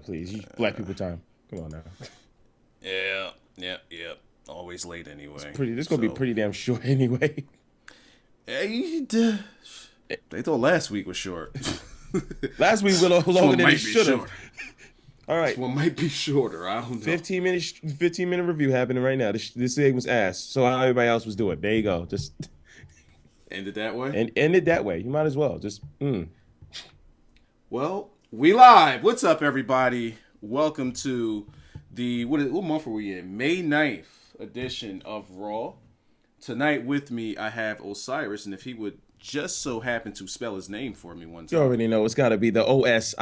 please. You black people time. Come on now. Yeah. Always late anyway. This gonna be pretty damn short anyway. Hey, they thought last week was short. Last week went longer than it should have. All right. This one might be shorter. I don't know. 15 minute review happening right now. This thing was asked. So how everybody else was doing. There you go. Just end it that way? And end it that way. You might as well. Just Well, we live. What's up, everybody? Welcome to the what month are we in? May 9th edition of Raw. Tonight with me I have Osiris, and if he would just so happen to spell his name for me one time. You already know it's got to be the Osiris.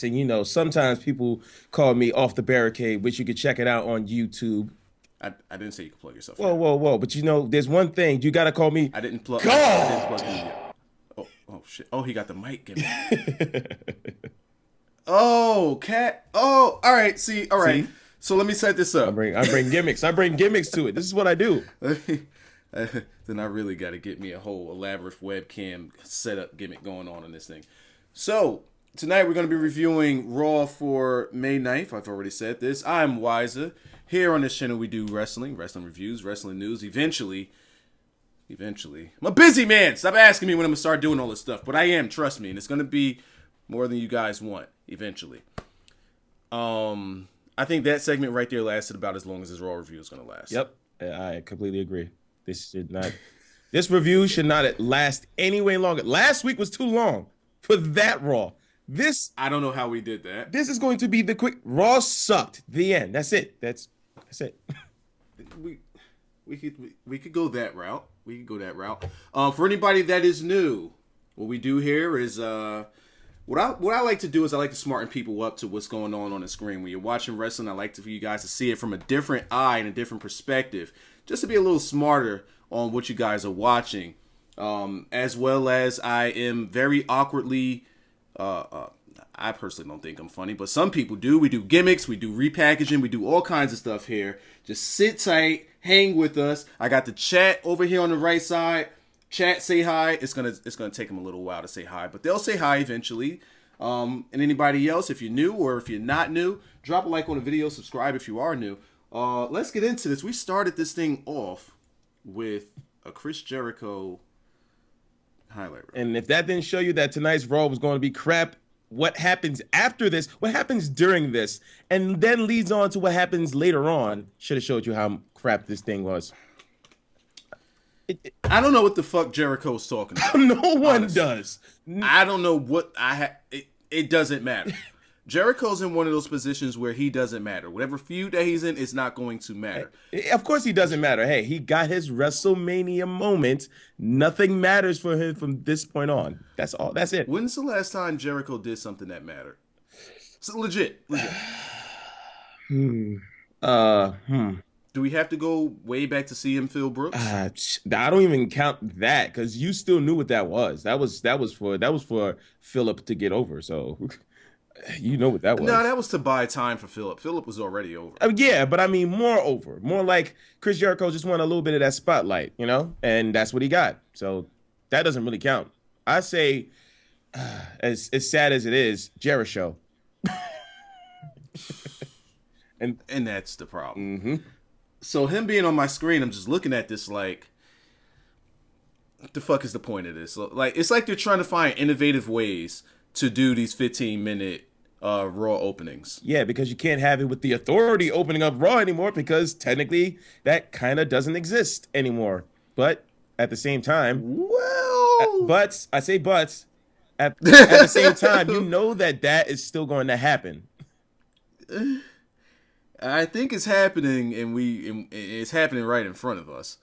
And you know, sometimes people call me Off the Barricade, which you can check it out on YouTube. I didn't say you could plug yourself. Whoa. But you know, there's one thing. You got to call me. I didn't plug you yet. Oh, shit. Oh, he got the mic. Give me. Oh, cat. Oh, all right. See, all right. See? So let me set this up. I bring gimmicks. I bring gimmicks to it. This is what I do. Then I really got to get me a whole elaborate webcam setup gimmick going on in this thing. So tonight we're going to be reviewing Raw for May 9th. I've already said this. I'm Wyzatv. Here on this channel we do wrestling reviews, wrestling news. Eventually. I'm a busy man. Stop asking me when I'm going to start doing all this stuff. But I am, trust me. And it's going to be more than you guys want eventually. I think that segment right there lasted about as long as this Raw review is going to last. Yep. I completely agree. This review should not last any way longer. Last week was too long for that Raw. I don't know how we did that. This is going to be the quick Raw sucked. The end. That's it. That's it. We could go that route. For anybody that is new, what we do here is what I like to do is I like to smarten people up to what's going on the screen. When you're watching wrestling, I like for you guys to see it from a different eye and a different perspective, just to be a little smarter on what you guys are watching. As well as I am very awkwardly, I personally don't think I'm funny, but some people do. We do gimmicks, we do repackaging, we do all kinds of stuff here. Just sit tight, hang with us. I got the chat over here on the right side. Chat, say hi. It's gonna take them a little while to say hi, but they'll say hi eventually. And anybody else, if you're new or if you're not new, drop a like on the video, subscribe if you are new. Let's get into this. We started this thing off with a Chris Jericho highlight reel. And if that didn't show you that tonight's Raw was going to be crap, what happens after this, what happens during this, and then leads on to what happens later on, should have showed you how crap this thing was. I don't know what the fuck Jericho's talking about. No one does. I don't know what it doesn't matter. Jericho's in one of those positions where he doesn't matter. Whatever feud that he's in, it's not going to matter. Of course he doesn't matter. Hey, he got his WrestleMania moment. Nothing matters for him from this point on. That's all. That's it. When's the last time Jericho did something that mattered? So legit. Do we have to go way back to see him, Phil Brooks? I don't even count that because you still knew what that was. That was for Philip to get over. So you know what that was. No, that was to buy time for Philip. Philip was already over. Yeah, but I mean more over. More like Chris Jericho just wanted a little bit of that spotlight, you know? And that's what he got. So that doesn't really count. I say, as sad as it is, Jericho. and that's the problem. Mm-hmm. So him being on my screen, I'm just looking at this like, what the fuck is the point of this? Like, it's like they're trying to find innovative ways to do these 15-minute Raw openings. Yeah, because you can't have it with the Authority opening up Raw anymore because technically that kind of doesn't exist anymore. But at the same time, at the same time, you know that is still going to happen. I think it's happening, and it's happening right in front of us.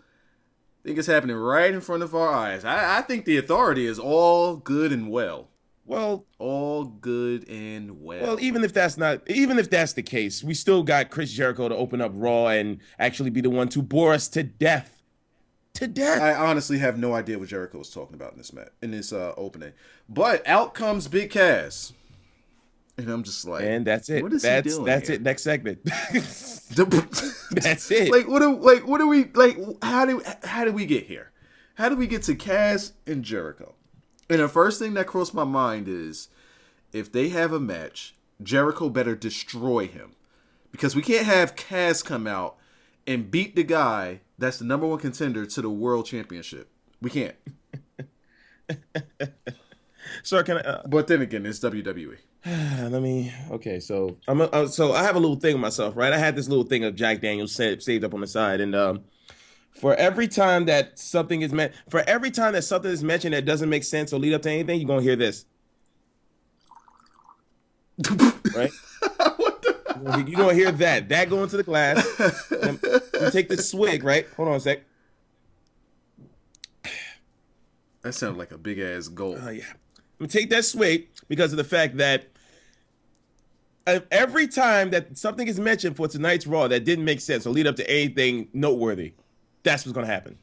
I think it's happening right in front of our eyes. I think the Authority is all good and well. Well, all good and well. Well, even if that's the case, we still got Chris Jericho to open up Raw and actually be the one to bore us to death. To death. I honestly have no idea what Jericho was talking about in this opening. But out comes Big Cass. And I'm just like, and that's it. What is he doing? That's here? it. Next segment. That's it. Like, what do we like? How do we get here? How do we get to Cass and Jericho? And the first thing that crossed my mind is, if they have a match Jericho better destroy him. Because we can't have Cass come out and beat the guy that's the number one contender to the world championship. We can't. Sir, can I? But then again, it's WWE. Okay, so so I have a little thing of myself, right? I had this little thing of Jack Daniels saved up on the side, and for every time that something is mentioned that doesn't make sense or lead up to anything, you're gonna hear this, right? What the? You're gonna hear that go into the glass. You take the swig, right? Hold on a sec. That sounded like a big ass goal. Yeah. I'm gonna take that swig because of the fact that every time that something is mentioned for tonight's Raw that didn't make sense or lead up to anything noteworthy, that's what's gonna happen.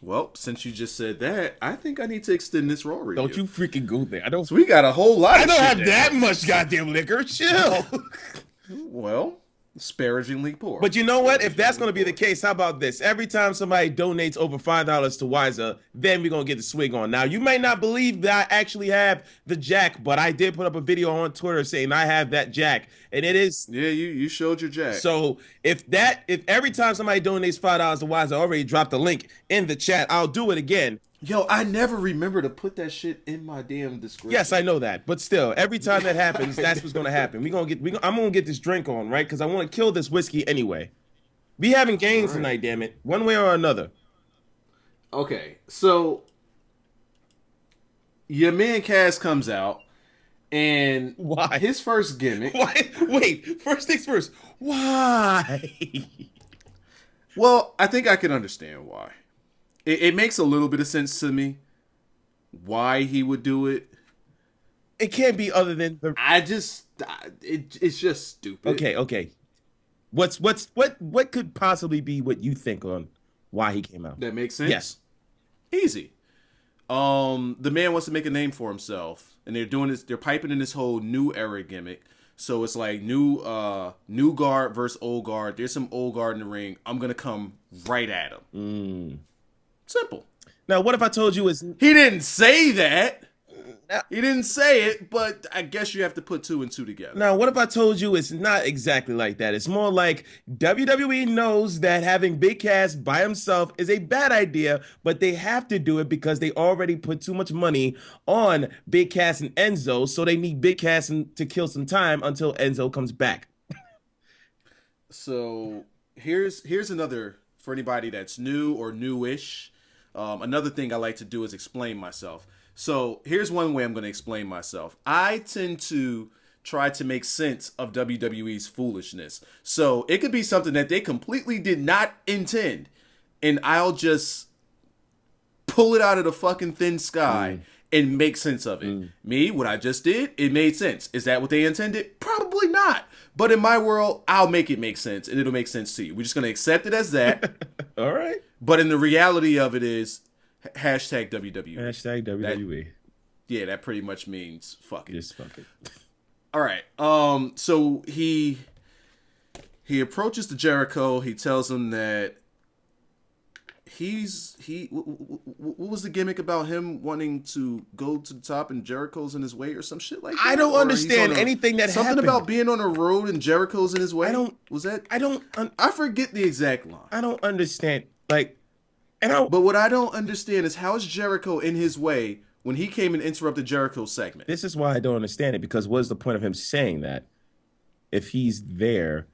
Well, since you just said that, I think I need to extend this Raw review. Don't you freaking go there. So we got a whole lot of shit. I don't have that much goddamn liquor. Chill. Well, disparagingly poor. But you know what? If that's going to be the case, how about this? Every time somebody donates over $5 to Wyzatv, then we're going to get the swig on. Now, you may not believe that I actually have the Jack, but I did put up a video on Twitter saying I have that Jack, and it is... Yeah, you showed your Jack. So if every time somebody donates $5 to Wyzatv, I already dropped the link in the chat, I'll do it again. Yo, I never remember to put that shit in my damn description. Yes, I know that, but still, every time that happens, that's what's gonna happen. I'm gonna get this drink on, right? Because I want to kill this whiskey anyway. We having games tonight, damn it, one way or another. Okay, so your man Cass comes out, and why his first gimmick? Why? Wait, first things first. Why? Well, I think I can understand why. It makes a little bit of sense to me why he would do it. It can't be other than it's just stupid. Okay. What could possibly be what you think on why he came out? That makes sense? Yes. Easy. The man wants to make a name for himself, and they're doing this. They're piping in this whole new era gimmick. So it's like new guard versus old guard. There's some old guard in the ring. I'm gonna come right at him. Simple. Now, what if I told you he didn't say that? He didn't say it, but I guess you have to put two and two together. Now, what if I told you it's not exactly like that? It's more like WWE knows that having Big Cass by himself is a bad idea, but they have to do it because they already put too much money on Big Cass and Enzo, so they need Big Cass to kill some time until Enzo comes back. So here's another, for anybody that's new or newish. Another thing I like to do is explain myself. So here's one way I'm going to explain myself. I tend to try to make sense of WWE's foolishness. So it could be something that they completely did not intend, and I'll just pull it out of the fucking thin sky and make sense of it. Me, what I just did, it made sense. Is that what they intended? Probably not. But in my world, I'll make it make sense, and it'll make sense to you. We're just going to accept it as that. All right. But in the reality of it is hashtag WWE. Hashtag WWE. That pretty much means fuck it. Just fuck it. All right. So he approaches the Jericho. He tells him that what was the gimmick about him wanting to go to the top and Jericho's in his way or some shit like that? I don't understand anything that something happened. About being on a road and Jericho's in his way. I forget the exact line. I don't understand. But what I don't understand is how is Jericho in his way when he came and interrupted Jericho's segment? This is why I don't understand it, because what's the point of him saying that if he's there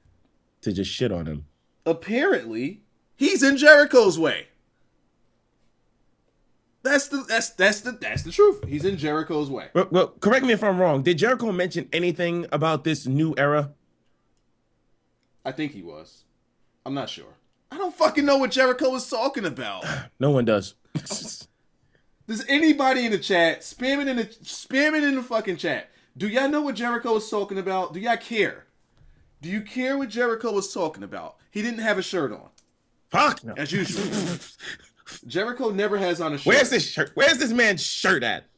to just shit on him? Apparently, he's in Jericho's way. That's the truth. He's in Jericho's way. Well, correct me if I'm wrong. Did Jericho mention anything about this new era? I think he was. I'm not sure. I don't fucking know what Jericho was talking about. No one does. Does anybody in the chat spam it in the fucking chat? Do y'all know what Jericho was talking about? Do y'all care? Do you care what Jericho was talking about? He didn't have a shirt on. Fuck no. As usual. Jericho never has on a shirt. Where's this shirt? Where's this man's shirt at?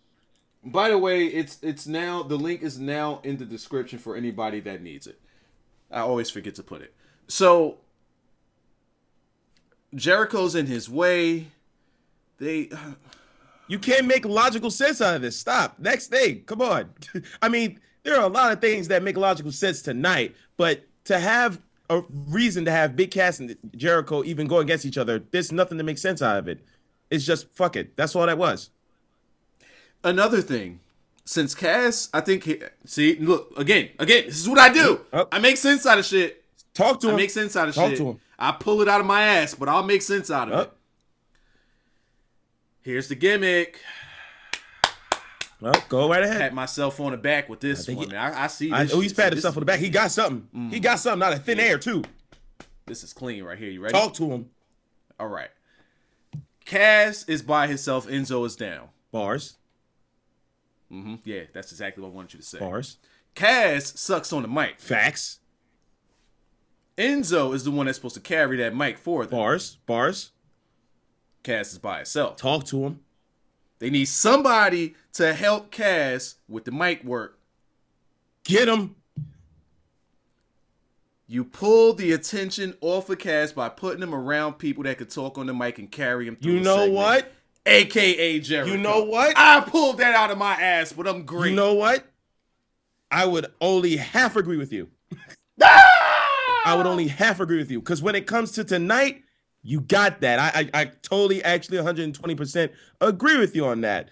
By the way, it's now, the link is now in the description for anybody that needs it. I always forget to put it. So Jericho's in his way. You can't make logical sense out of this. Stop. Next thing. Come on. I mean, there are a lot of things that make logical sense tonight, but to have a reason to have Big Cass and Jericho even go against each other, there's nothing to make sense out of it. It's just fuck it. That's all that was. Another thing, since Cass, I think, look, again, this is what I do. Oh. I make sense out of shit. Talk to him. I make sense out of Talk shit. to him. I pull it out of my ass, but I'll make sense out of it. Here's the gimmick. Well, go right ahead. Pat myself on the back with this one. I see this. He's patted himself on the back. He got something. He got something out of thin air, too. This is clean right here. You ready? Talk to him. All right. Cass is by himself. Enzo is down. Bars. Yeah, that's exactly what I wanted you to say. Bars. Cass sucks on the mic. Facts. Enzo is the one that's supposed to carry that mic for them. Bars. Cass is by himself. Talk to him. They need somebody to help Cass with the mic work. Get him. You pull the attention off of Cass by putting him around people that could talk on the mic and carry him through You know segment. what? AKA Jericho. You know what? I pulled that out of my ass, but I'm great. You know what? I would only half agree with you. I would only half agree with you. Because when it comes to tonight, you got that. I totally, actually 120% agree with you on that.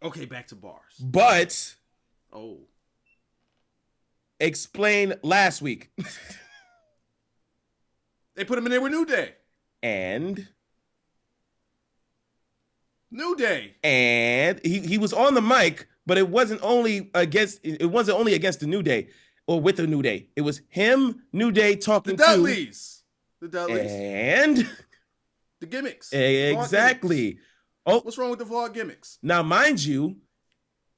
Okay, back to bars. But Oh. explain last week. They put him in there with New Day. And he was on the mic, but it wasn't only against the New Day or with the New Day. It was him, New Day talking The Dudleys. And the gimmicks. Exactly. Gimmicks. Oh, What's wrong with the vlog gimmicks? now mind you,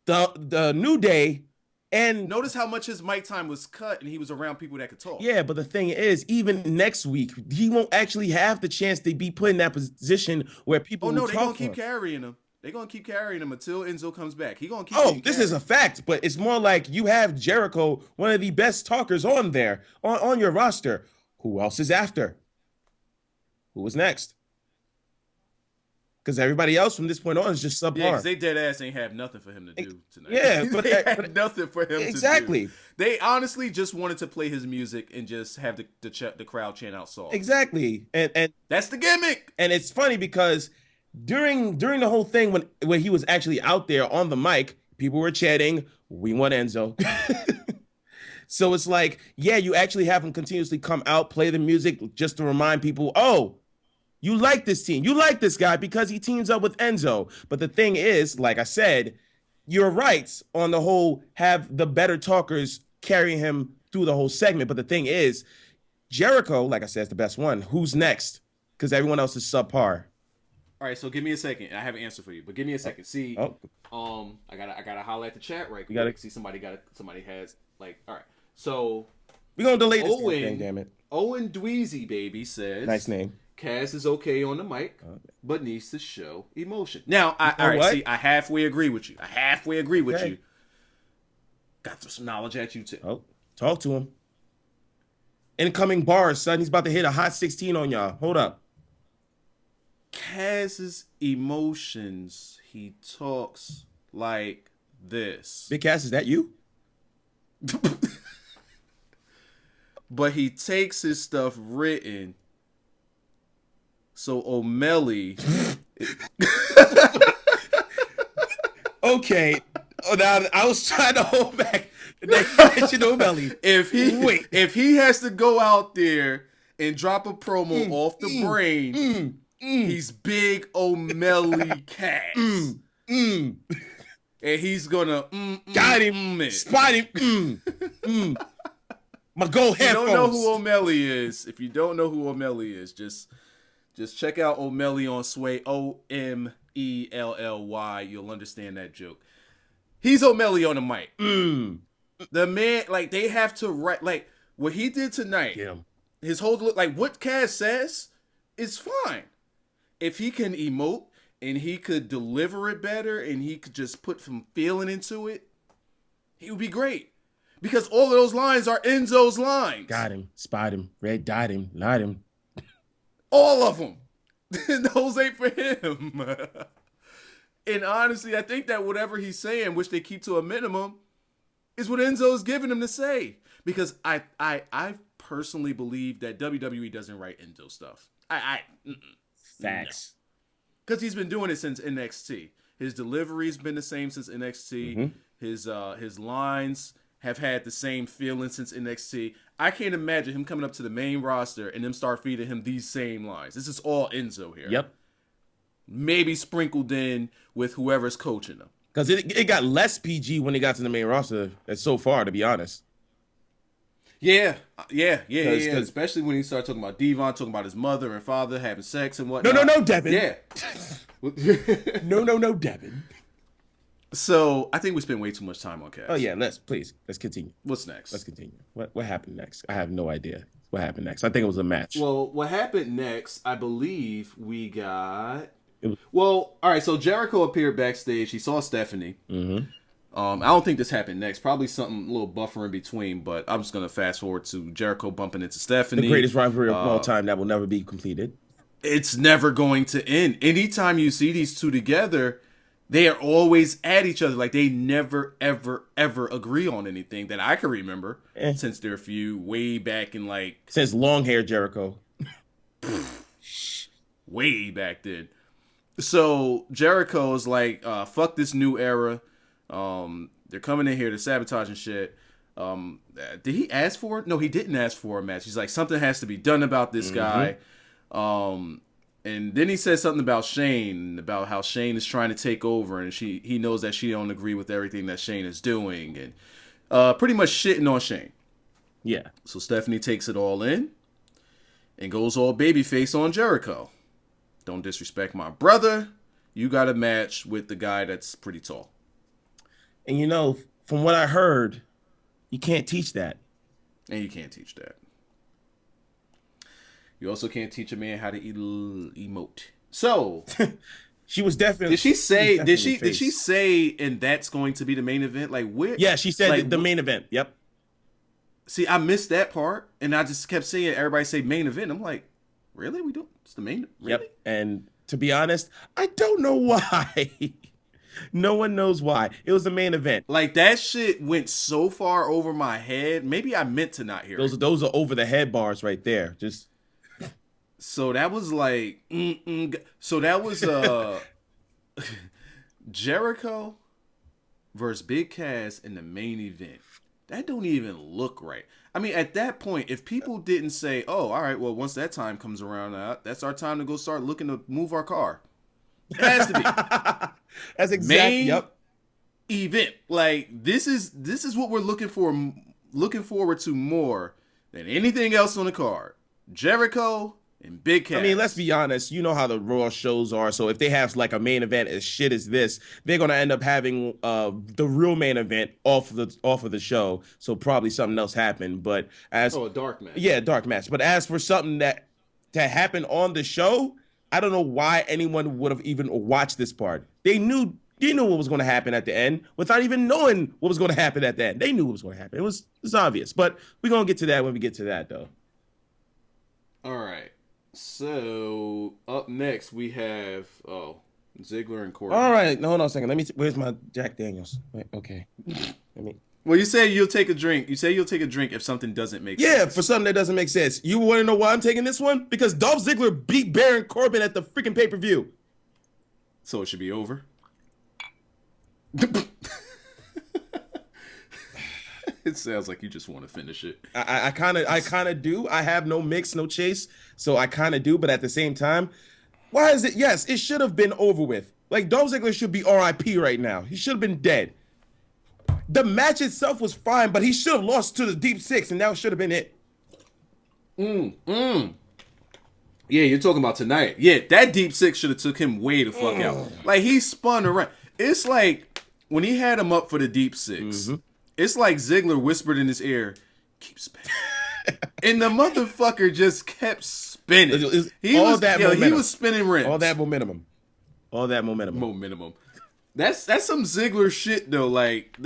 the New Day and Notice how much his mic time was cut and he was around people that could talk. yeah, but the thing is, even next week, he won't actually have the chance to be put in that position where people will they're talk gonna keep for him. carrying him. They're gonna keep carrying him until Enzo comes back. He gonna keep This is a fact, but it's more like you have Jericho, one of the best talkers on there, on your roster. Who else is after? Who was next? Because everybody else from this point on is just subpar. Yeah, because they dead ass ain't have nothing for him to do tonight. Yeah, but they had nothing for him exactly. to do. They honestly just wanted to play his music and just have the crowd chant out songs. Exactly. And that's the gimmick. And it's funny because during the whole thing when he was actually out there on the mic, people were chanting, "We want Enzo." So it's like, yeah, you actually have him continuously come out, play the music just to remind people, oh, you like this team. You like this guy because he teams up with Enzo. But the thing is, like I said, you're right on the whole, have the better talkers carry him through the whole segment. But the thing is, Jericho, like I said, is the best one. Who's next? Because everyone else is subpar. All right, so give me a second. I have an answer for you, but give me a second. See, I gotta holler at the chat right quick. See somebody has like, all right. So we're gonna delay this thing, damn it. Owen Dweezy baby says, nice name. Cass is okay on the mic, but needs to show emotion. Now, I halfway agree with you. Got some knowledge at you too. Oh, talk to him. Incoming bars, son. He's about to hit a hot 16 on y'all. Hold up. Cass's emotions. He talks like this. Big Cass, is that you? But he takes his stuff written. So O'Malley. Okay. Oh, now I was trying to hold back. O'Malley. If he has to go out there and drop a promo off the brain, he's Big O'Malley Cass. And he's gonna got him. Spot him. My gold headphones. If you don't know who O'Malley is, just check out O'Malley on Sway, Omelly. You'll understand that joke. He's O'Malley on the mic. The man, like, they have to write, like, what he did tonight. Yeah. His whole look, like, what Cass says is fine. If he can emote and he could deliver it better and he could just put some feeling into it, he would be great. Because all of those lines are Enzo's lines. Got him. Spot him. Red dot him. Light him. All of them. Those ain't for him. And honestly, I think that whatever he's saying, which they keep to a minimum, is what Enzo is giving him to say. Because I personally believe that WWE doesn't write Enzo stuff. Facts. Because he's been doing it since NXT. His delivery's been the same since NXT. His lines have had the same feeling since NXT. I can't imagine him coming up to the main roster and them start feeding him these same lines. This is all Enzo here. Yep. Maybe sprinkled in with whoever's coaching him. Because it got less PG when he got to the main roster so far, to be honest. Yeah. Especially when he started talking about Devon, talking about his mother and father having sex and whatnot. No, Devin. Yeah. No, Devin. So I think we spent way too much time on Cass. Oh yeah, let's continue. What's next? Let's continue. What happened next? I have no idea what happened next. I think it was a match. Well, what happened next? I believe we got. Well, all right. So Jericho appeared backstage. He saw Stephanie. I don't think this happened next. Probably something a little buffer in between. But I'm just gonna fast forward to Jericho bumping into Stephanie. The greatest rivalry of all time that will never be completed. It's never going to end. Anytime you see these two together, they are always at each other. Like, they never, ever, ever agree on anything that I can remember since their feud way back in, like... Since long hair Jericho. Way back then. So, Jericho's like, fuck this new era. They're coming in here to sabotage and shit. Did he ask for it? No, he didn't ask for a match. He's like, something has to be done about this guy. And then he says something about Shane, about how Shane is trying to take over, and he knows that she don't agree with everything that Shane is doing, and pretty much shitting on Shane. Yeah. So Stephanie takes it all in and goes all babyface on Jericho. Don't disrespect my brother. You got a match with the guy that's pretty tall. And you know, from what I heard, you can't teach that. And you can't teach that. You also can't teach a man how to emote. So she was definitely. Did she say? Did she say? And that's going to be the main event. Like where? Yeah, she said like, the main event. Yep. See, I missed that part, and I just kept saying everybody say main event. I'm like, really? We don't? It's the main. Really? Yep. And to be honest, I don't know why. No one knows why. It was the main event. Like, that shit went so far over my head. Maybe I meant to not hear it. Those are over the head bars right there. Just. So that was like, so that was Jericho versus Big Cass in the main event. That don't even look right. I mean, at that point, if people didn't say, oh, all right, well, once that time comes around, that's our time to go start looking to move our car. It has to be. That's exactly, main event. Like, this is what we're looking forward to more than anything else on the card. Jericho and Big Cass. I mean, let's be honest. You know how the Raw shows are. So if they have like a main event as shit as this, they're gonna end up having the real main event off of the show. So probably something else happened. But as a dark match. Yeah, dark match. But as for something that happened on the show, I don't know why anyone would have even watched this part. They knew what was going to happen at the end without even knowing what was going to happen at the end. They knew what was going to happen. It was obvious. But we're gonna get to that when we get to that, though. All right. So up next we have Ziggler and Corbin. All right, no, hold on a second. Where's my Jack Daniels? Wait, okay. Well, you say you'll take a drink. You say you'll take a drink if something doesn't make sense. Yeah, for something that doesn't make sense. You want to know why I'm taking this one? Because Dolph Ziggler beat Baron Corbin at the freaking pay-per-view. So it should be over. It sounds like you just want to finish it. I kind of do. I have no mix, no chase, so I kind of do. But at the same time, why is it? Yes, it should have been over with. Like, Dolph Ziggler should be R.I.P. right now. He should have been dead. The match itself was fine, but he should have lost to the Deep Six, and that should have been it. Yeah, you're talking about tonight. Yeah, that Deep Six should have took him way the fuck out. Like, he spun around. It's like when he had him up for the Deep Six. It's like Ziggler whispered in his ear, "Keep spinning," and the motherfucker just kept spinning. He was spinning rims. All that momentum. That's some Ziggler shit though. Like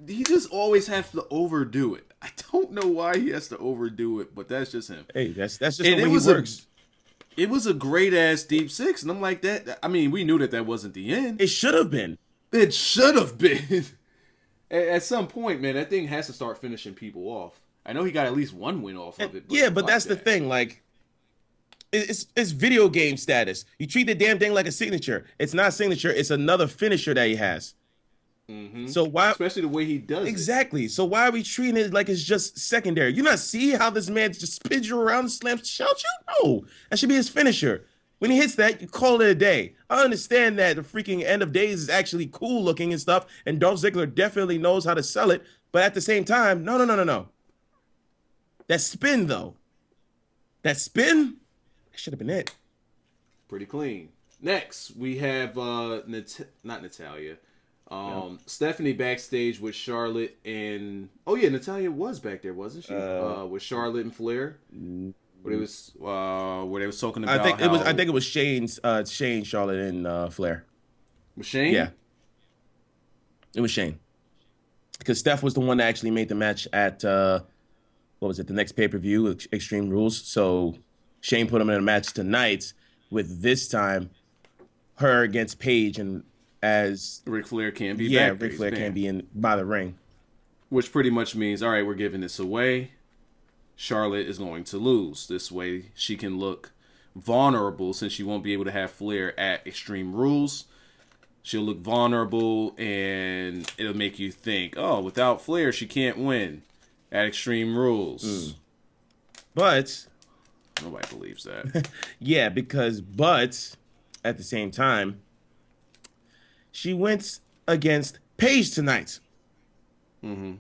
he just always has to overdo it. I don't know why he has to overdo it, but that's just him. Hey, that's just the way he works. It was a great ass Deep Six, and I'm like that. I mean, we knew that wasn't the end. It should have been. It should have been. At some point, man, that thing has to start finishing people off. I know he got at least one win off of it. Yeah, but that's the thing. Like, it's video game status. You treat the damn thing like a signature. It's not a signature. It's another finisher that he has. Mm-hmm. So why, especially the way he does exactly. So why are we treating it like it's just secondary? You not see how this man just spins you around and slams shout you? No, that should be his finisher. When he hits that, you call it a day. I understand that the freaking end of days is actually cool looking and stuff, and Dolph Ziggler definitely knows how to sell it. But at the same time, no. That spin though, that should have been it. Pretty clean. Next, we have not Natalya. Stephanie backstage with Charlotte and Natalya was back there, wasn't she? With Charlotte and Flair. Where they was talking about. I think it was Shane, Charlotte, and Flair. Was Shane? Yeah, it was Shane. Because Steph was the one that actually made the match at what was it? The next pay-per-view, Extreme Rules. So Shane put him in a match tonight with this time her against Paige, and as Ric Flair can't be back. Ric Flair can't be in by the ring. Which pretty much means, all right, we're giving this away. Charlotte is going to lose. This way she can look vulnerable since she won't be able to have Flair at Extreme Rules. She'll look vulnerable and it'll make you think, oh, without Flair, she can't win at Extreme Rules. But nobody believes that. Yeah, but at the same time, she went against Paige tonight. Mm-hmm.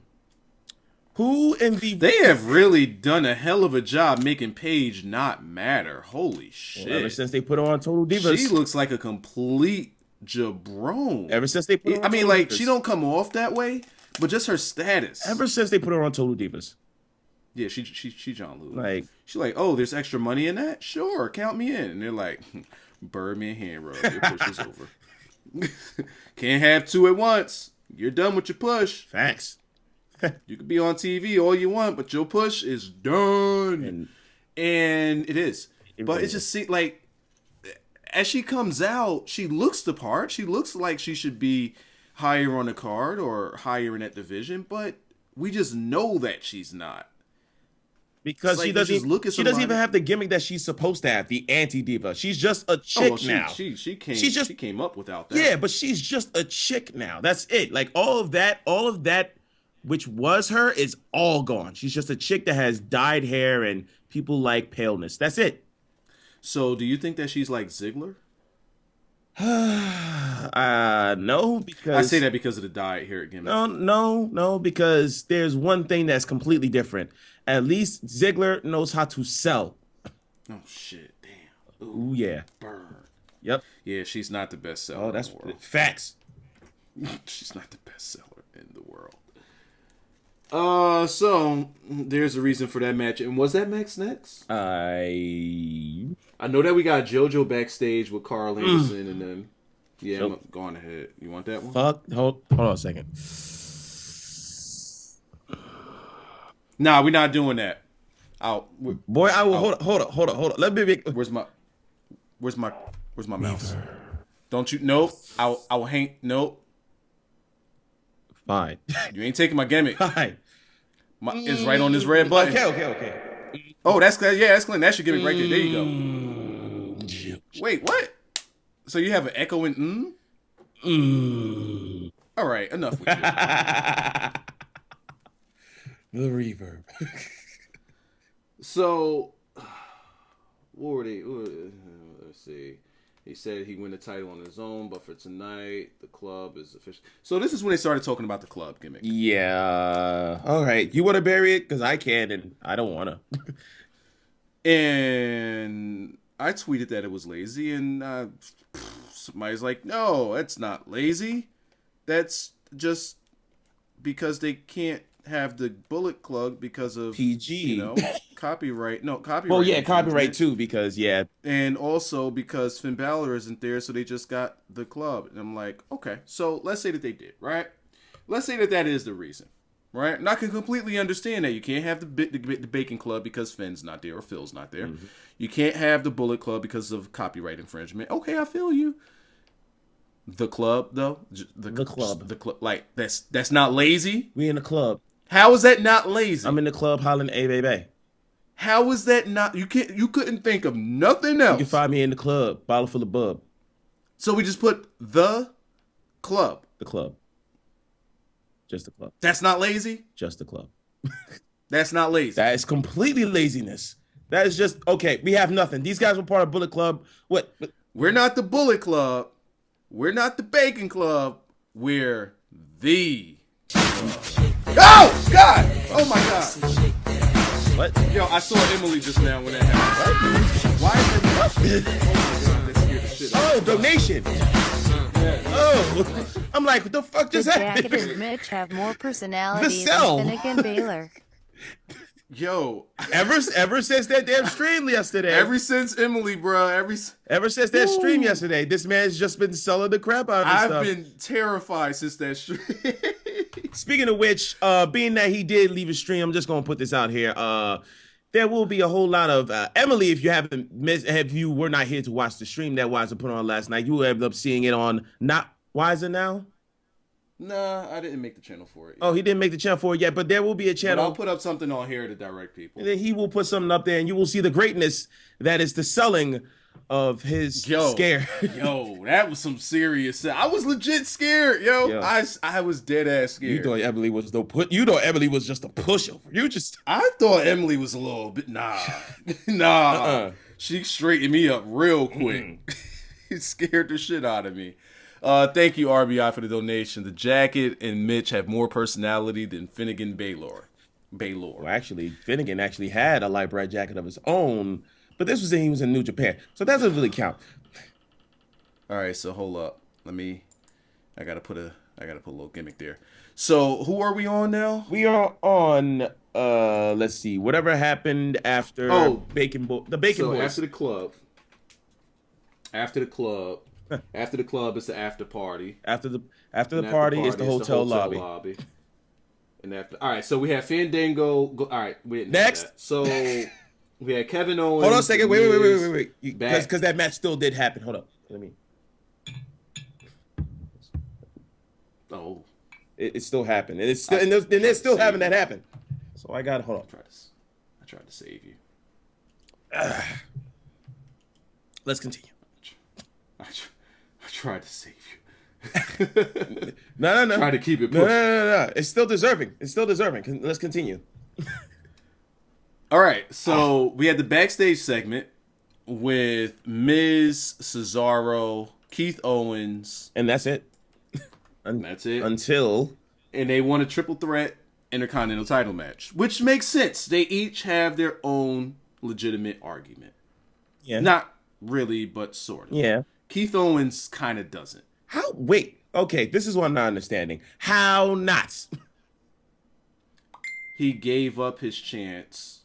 They have really done a hell of a job making Paige not matter. Holy shit. Well, ever since they put her on Total Divas. She looks like a complete jabron. Ever since they put her on Total Divas. She don't come off that way, but just her status. Ever since they put her on Total Divas. Yeah, she John Lou. Like, she's like, oh, there's extra money in that? Sure, count me in. And they're like, Birdman hand rub. Your push is over. Can't have two at once. You're done with your push. Facts. You can be on TV all you want, but your push is done. And it is. But it just seems like as she comes out, she looks the part. She looks like she should be higher on the card or higher in that division, but we just know that she's not. Because she doesn't even have the gimmick that she's supposed to have, the anti-diva. She's just a chick now. She came up without that. Yeah, but she's just a chick now. That's it. Like all of that which was her is all gone. She's just a chick that has dyed hair and people like paleness. That's it. So do you think that she's like Ziggler? No, because I say that because of the dyed hair gimmick. No, because there's one thing that's completely different. At least Ziggler knows how to sell. Oh shit! Damn. Ooh yeah. Burn. Yep. Yeah, she's not the best seller. Oh, that's in the world. Facts. She's not the best seller in the world. So there's a reason for that match. And was that Max next? I know that we got JoJo backstage with Carl Anderson and them. Yeah, I'm going ahead. You want that one? Hold on a second. Nah, we're not doing that. Boy, I will hold on. Let me make. Where's my mouse? Don't you? Nope. I will hang. Nope. Fine. You ain't taking my gimmick. Fine. It's right on this red button. Okay. Oh, that's clean. Yeah, that's clean. That's your gimmick right there. There you go. Wait, what? So you have an echoing All right, enough with you. The reverb. So, what were they? Let's see. He said he win the title on his own, but for tonight, the club is official. So this is when they started talking about the club gimmick. Yeah. All right. You want to bury it? Because I can, and I don't want to. And I tweeted that it was lazy, and somebody's like, no, that's not lazy. That's just because they can't have the Bullet Club because of PG, copyright. No, copyright. Oh yeah, copyright too, because and also because Finn Balor isn't there, so they just got the club. And I'm like, okay, so let's say that they did, right? Let's say that is the reason, right? And I can completely understand that you can't have the Bacon Club because Finn's not there or Phil's not there. Mm-hmm. You can't have the Bullet Club because of copyright infringement. Okay, I feel you. The club, though? The club. The club. Like, that's not lazy? We in the club. How is that not lazy? I'm in the club hollering, "Hey, baby." How is that not? You couldn't think of nothing else. You can find me in the club, bottle full of bub. So we just put the club. The club. Just the club. That's not lazy? Just the club. That's not lazy. That is completely laziness. That is just, okay, we have nothing. These guys were part of Bullet Club. What? We're not the Bullet Club. We're not the Bacon Club. We're the club. Oh, God! Oh, my God. What? Yo, I saw Emily just now when that happened. Why is it? Oh, my God. That scared the shit out of me. Donation. Oh, I'm like, what the fuck just happened? Jacket and Mitch have more personality The cell. than Finnegan Baylor. Yo, Ever since that damn stream yesterday. ever since Emily, bro, Ever since that stream yesterday, this man's just been selling the crap out of his I've stuff. been terrified since that stream. Speaking of which, being that he did leave his stream, I'm just gonna put this out here. There will be a whole lot of Emily. If you haven't missed, if you were not here to watch the stream that Wyzatv put on last night, you will end up seeing it on not Wyzatv now. Nah, I didn't make the channel for it. Oh, he didn't make the channel for it yet, but there will be a But channel. I'll put up something on here to direct people. And then he will put something up there, and you will see the greatness that is the selling of his scare. Yo, that was some serious. I was legit scared, yo. I was dead ass scared. You thought Emily was You thought Emily was just a pushover. I thought Emily was a little bit. Nah. She straightened me up real quick. It scared the shit out of me. Thank you, RBI, for the donation. The Jacket and Mitch have more personality than Finnegan Baylor. Well, actually, Finnegan actually had a light bright jacket of his own, but this was he was in New Japan, so that doesn't really count. All right, so hold up. I gotta put a little gimmick there. So who are we on now? We are on. Let's see. Whatever happened after the Bacon Boys. After the club. After the club, it's the after party. After the party, it's the hotel lobby. And all right, so we have Fandango. All right, we didn't next. Have that. So we had Kevin Owens. Hold on a second. Wait. Because that match still did happen. Hold up. Let me. Oh, it still happened. And it's still and they're still having that happen. So I got hold on. I tried to save you. Let's continue. I tried to save you. No. Try to keep it pushing. No. It's still deserving. Let's continue. All right. So we had the backstage segment with Miz, Cesaro, Keith Owens. And that's it. That's it. And they won a triple threat Intercontinental title match, which makes sense. They each have their own legitimate argument. Yeah. Not really, but sort of. Yeah. Keith Owens kind of doesn't. How? Wait. Okay, this is what I'm not understanding. How not? He gave up his chance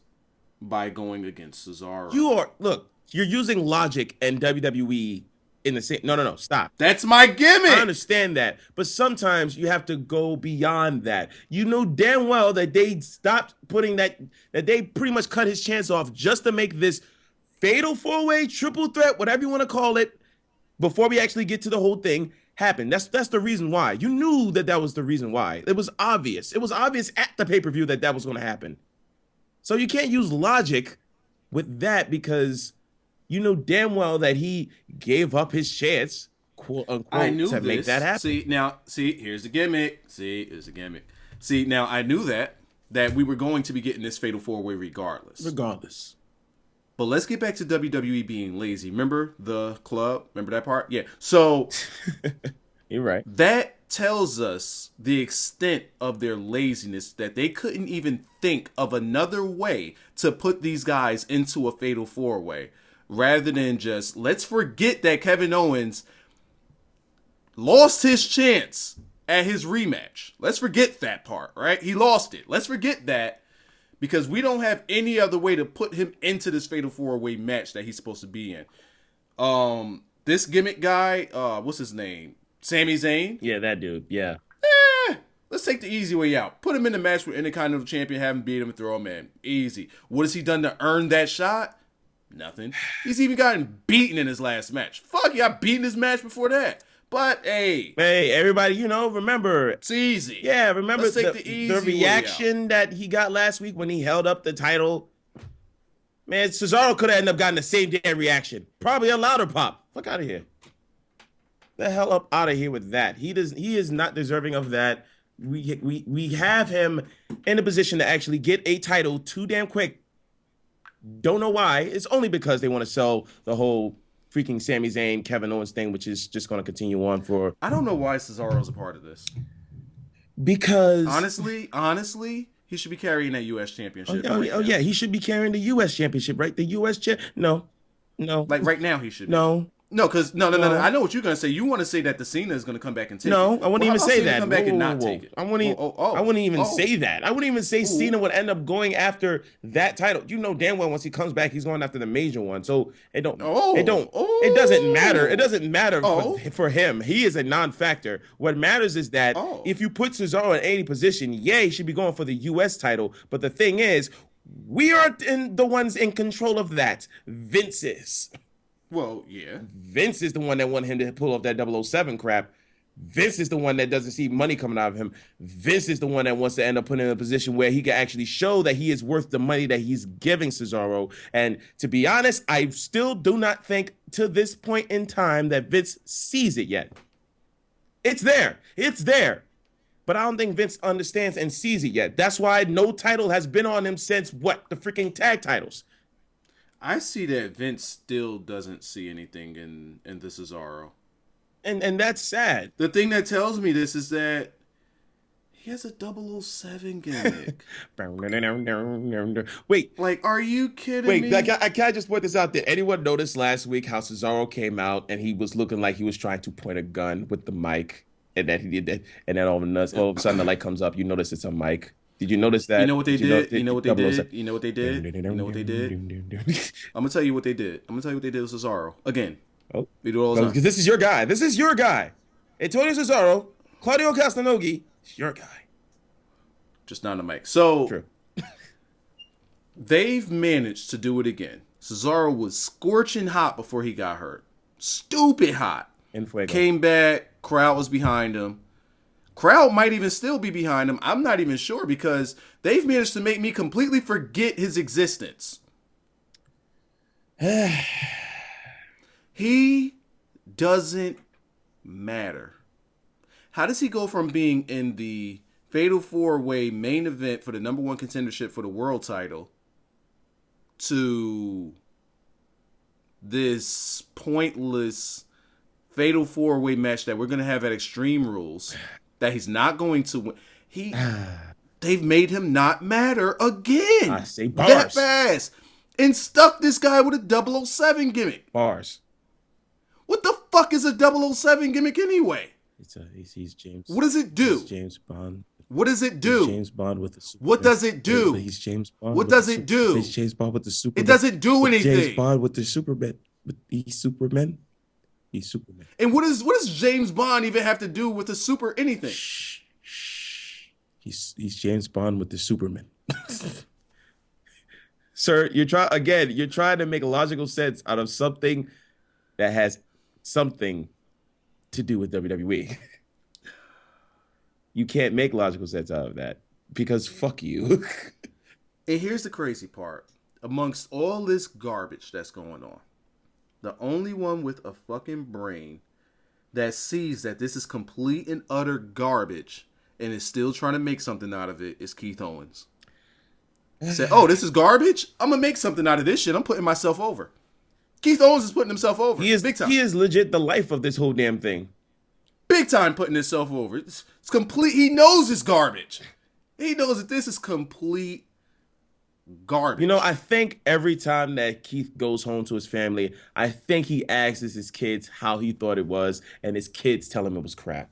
by going against Cesaro. You're using logic and WWE in the same. No, stop. That's my gimmick. I understand that, but sometimes you have to go beyond that. You know damn well that they stopped putting that they pretty much cut his chance off just to make this fatal four-way, triple threat, whatever you want to call it, before we actually get to the whole thing happen. That's the reason why. You knew that was the reason why. It was obvious. It was obvious at the pay-per-view that was going to happen. So you can't use logic with that because you know damn well that he gave up his chance, quote unquote, to make that happen. Here's the gimmick. See, now I knew that we were going to be getting this fatal four-way regardless. But let's get back to WWE being lazy. Remember the club? Remember that part? Yeah. So you're right. That tells us the extent of their laziness, that they couldn't even think of another way to put these guys into a fatal four-way rather than just, let's forget that Kevin Owens lost his chance at his rematch. Let's forget that part, right? He lost it. Let's forget that. Because we don't have any other way to put him into this fatal four-way match that he's supposed to be in. This gimmick guy, what's his name? Sami Zayn? Yeah, that dude. Yeah. Let's take the easy way out. Put him in the match with Intercontinental Champion, have him beat him and throw him in. Easy. What has he done to earn that shot? Nothing. He's even gotten beaten in his last match. Fuck, he got beaten his match before that. But hey, everybody, remember. It's easy. Yeah, remember Let's take the easy reaction that he got last week when he held up the title. Man, Cesaro could have ended up getting the same damn reaction. Probably a louder pop. Fuck out of here. The hell up out of here with that. He is not deserving of that. We have him in a position to actually get a title too damn quick. Don't know why. It's only because they want to sell the whole freaking Sami Zayn, Kevin Owens thing, which is just going to continue on for... I don't know why Cesaro's a part of this. Because... Honestly, he should be carrying that U.S. championship. Yeah, he should be carrying the U.S. championship, right? The U.S. No. Like right now he should be. No, because no. I know what you're gonna say. You want to say that the Cena is gonna come back and take it. No, I wouldn't even say that. Come back and not take it. I wouldn't even say that. I wouldn't even say Cena would end up going after that title. You know damn well once he comes back, he's going after the major one. So it doesn't matter. It doesn't matter for him. He is a non-factor. What matters is that if you put Cesaro in any position, he should be going for the U.S. title. But the thing is, we are the ones in control of that. Vince is. Well, yeah. Vince is the one that wanted him to pull off that 007 crap. Vince is the one that doesn't see money coming out of him. Vince is the one that wants to end up putting in a position where he can actually show that he is worth the money that he's giving Cesaro. And to be honest, I still do not think to this point in time that Vince sees it yet. It's there. But I don't think Vince understands and sees it yet. That's why no title has been on him since the freaking tag titles. I see that Vince still doesn't see anything in the Cesaro. And that's sad. The thing that tells me this is that he has a 007 gimmick. Wait. Like, are you kidding me? Wait, can I just point this out there? Anyone noticed last week how Cesaro came out and he was looking like he was trying to point a gun with the mic? And that he did that. And then all of a sudden the light comes up. You notice it's a mic. Did you notice that? You know what they did? You know what they did? You know what they did? I'm going to tell you what they did. I'm going to tell you what they did with Cesaro. Again. Oh. We do it all the time. Because this is your guy. Antonio Cesaro, Claudio Castagnoli, it's your guy. Just not on the mic. So, true. They've managed to do it again. Cesaro was scorching hot before he got hurt. Stupid hot. Came back. Crowd was behind him. Crowd might even still be behind him. I'm not even sure because they've managed to make me completely forget his existence. He doesn't matter. How does he go from being in the Fatal 4-Way main event for the number one contendership for the world title to this pointless Fatal 4-Way match that we're going to have at Extreme Rules that he's not going to win? They've made him not matter again. I say bars. That fast. And stuck this guy with a 007 gimmick. Bars. What the fuck is a 007 gimmick anyway? He's James. What does it do? He's James Bond. What does it do? He's James Bond with the super. What does it do? He's James Bond. What does it do? He's James Bond with the super. It doesn't do anything. James Bond with the Superman. He's Superman. He's Superman. And what does James Bond even have to do with the super anything? Shh. He's James Bond with the Superman. Sir, you're trying to make logical sense out of something that has something to do with WWE. You can't make logical sense out of that because fuck you. And here's the crazy part. Amongst all this garbage that's going on, the only one with a fucking brain that sees that this is complete and utter garbage and is still trying to make something out of it is Keith Owens. Said, oh, this is garbage? I'm going to make something out of this shit. I'm putting myself over. Keith Owens is putting himself over. Big time. He is legit the life of this whole damn thing. Big time putting himself over. It's complete. He knows it's garbage. He knows that this is complete garbage. You know, I think every time that Keith goes home to his family, I think he asks his kids how he thought it was, and his kids tell him it was crap.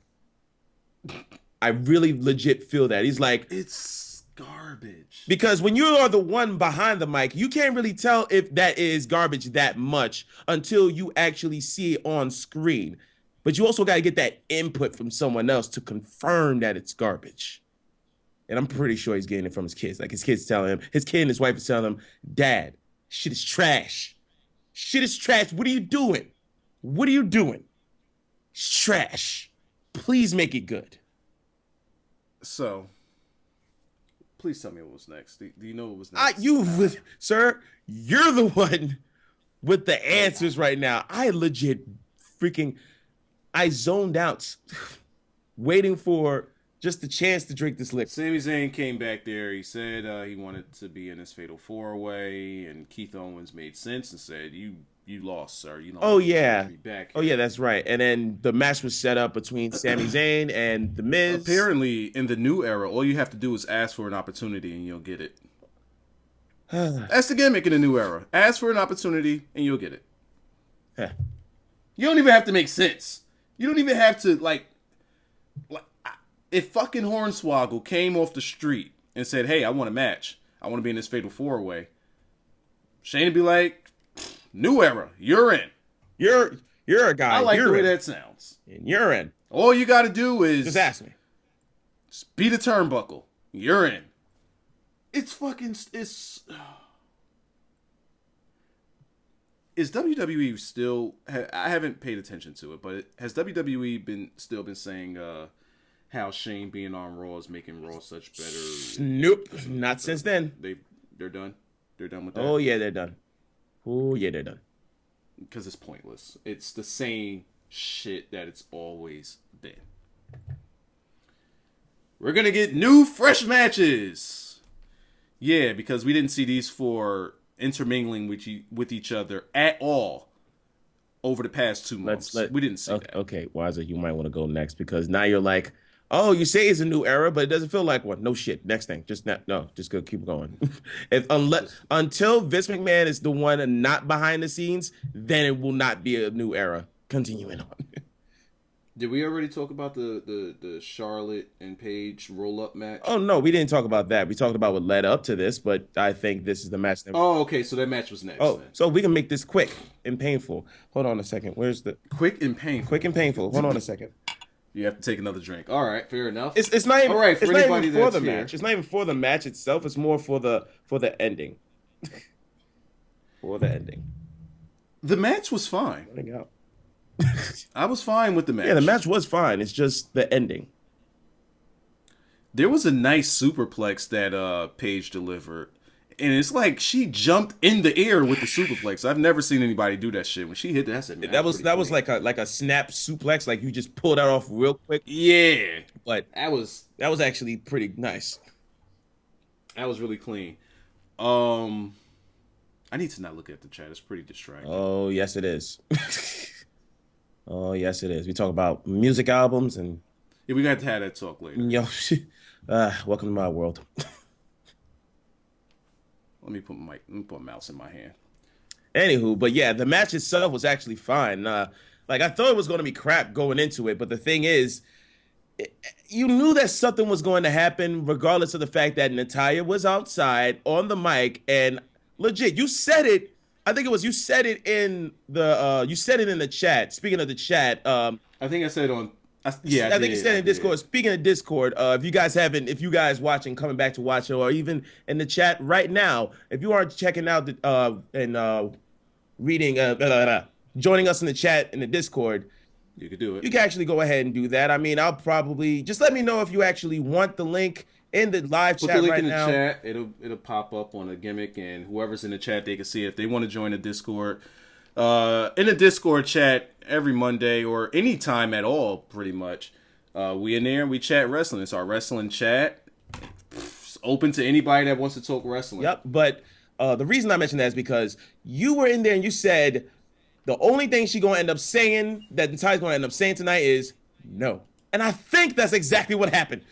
I really legit feel that. He's like, it's garbage. Because when you are the one behind the mic, you can't really tell if that is garbage that much until you actually see it on screen. But you also got to get that input from someone else to confirm that it's garbage. And I'm pretty sure he's getting it from his kids. Like his kids telling him, his kid and his wife is telling him, Dad, shit is trash. Shit is trash. What are you doing? What are you doing? It's trash. Please make it good. So, please tell me what was next. Do you know what was next? Sir, you're the one with the answers right now. I zoned out waiting for just the chance to drink this liquor. Sami Zayn came back there. He said he wanted to be in this Fatal 4-Way, and Keith Owens made sense and said, you lost, sir. You don't be back here. Oh, yeah, that's right. And then the match was set up between Sami Zayn and The Miz. Apparently, in the new era, all you have to do is ask for an opportunity and you'll get it. That's the gimmick in the new era. Ask for an opportunity and you'll get it. You don't even have to make sense. You don't even have to, if fucking Hornswoggle came off the street and said, hey, I want a match. I want to be in this Fatal 4-Way. Shane would be like, new era, you're in. You're a guy. I like the way that sounds. And you're in. All you got to do is just ask me. Beat a turnbuckle. You're in. Is WWE still? I haven't paid attention to it, but has WWE still been saying how Shane being on Raw is making Raw such better? Nope, not since then. They're done. They're done with that. Oh yeah, they're done. Because it's pointless. It's the same shit that it's always been. We're gonna get new, fresh matches. Yeah, because we didn't see these four intermingling with each other at all over the past 2 months. We didn't see that. Okay, Wyzatv, you might want to go next because now you're like, oh, you say it's a new era, but it doesn't feel like one. No shit. Next thing. Just go keep going. Until Vince McMahon is the one not behind the scenes, then it will not be a new era. Continuing on. Did we already talk about the Charlotte and Paige roll-up match? Oh, no, we didn't talk about that. We talked about what led up to this, but I think this is the match. Okay, so that match was next. Then. So we can make this quick and painful. Hold on a second. Where's the... Quick and painful? Quick and painful. Hold on a second. You have to take another drink. All right, fair enough. It's not even, all right, it's not even for the match. It's not even for the match itself. It's more for the ending. For the ending. The match was fine. I was fine with the match. Yeah, the match was fine. It's just the ending. There was a nice superplex that Paige delivered. And it's like she jumped in the air with the superplex. I've never seen anybody do that shit. When she hit that, I said, that was like a snap suplex, like you just pulled that off real quick. Yeah. But that was actually pretty nice. That was really clean. I need to not look at the chat. It's pretty distracting. Oh, yes it is. Oh, yes, it is. We talk about music albums and... Yeah, we got to have that talk later. Yo, welcome to my world. Let me put a mouse in my hand. Anywho, but yeah, the match itself was actually fine. I thought it was going to be crap going into it, but the thing is, you knew that something was going to happen regardless of the fact that Natalya was outside on the mic and legit, you said it. I think it was you said it in the chat. Speaking of the chat, I think I said on. I think you said in Discord. Speaking of Discord, if you guys watching, coming back to watch it, or even in the chat right now, if you aren't checking out and reading, joining us in the chat in the Discord, you could do it. You can actually go ahead and do that. I mean, I'll probably just let me know if you actually want the link in the live chat right now. Put the link in the chat. It'll pop up on a gimmick, and whoever's in the chat, they can see it. If they want to join the Discord. In the Discord chat every Monday or any time at all, pretty much. We in there and we chat wrestling. It's our wrestling chat. It's open to anybody that wants to talk wrestling. Yep, but the reason I mentioned that is because you were in there and you said the only thing she's going to end up saying, that Natalya's going to end up saying tonight is no. And I think that's exactly what happened.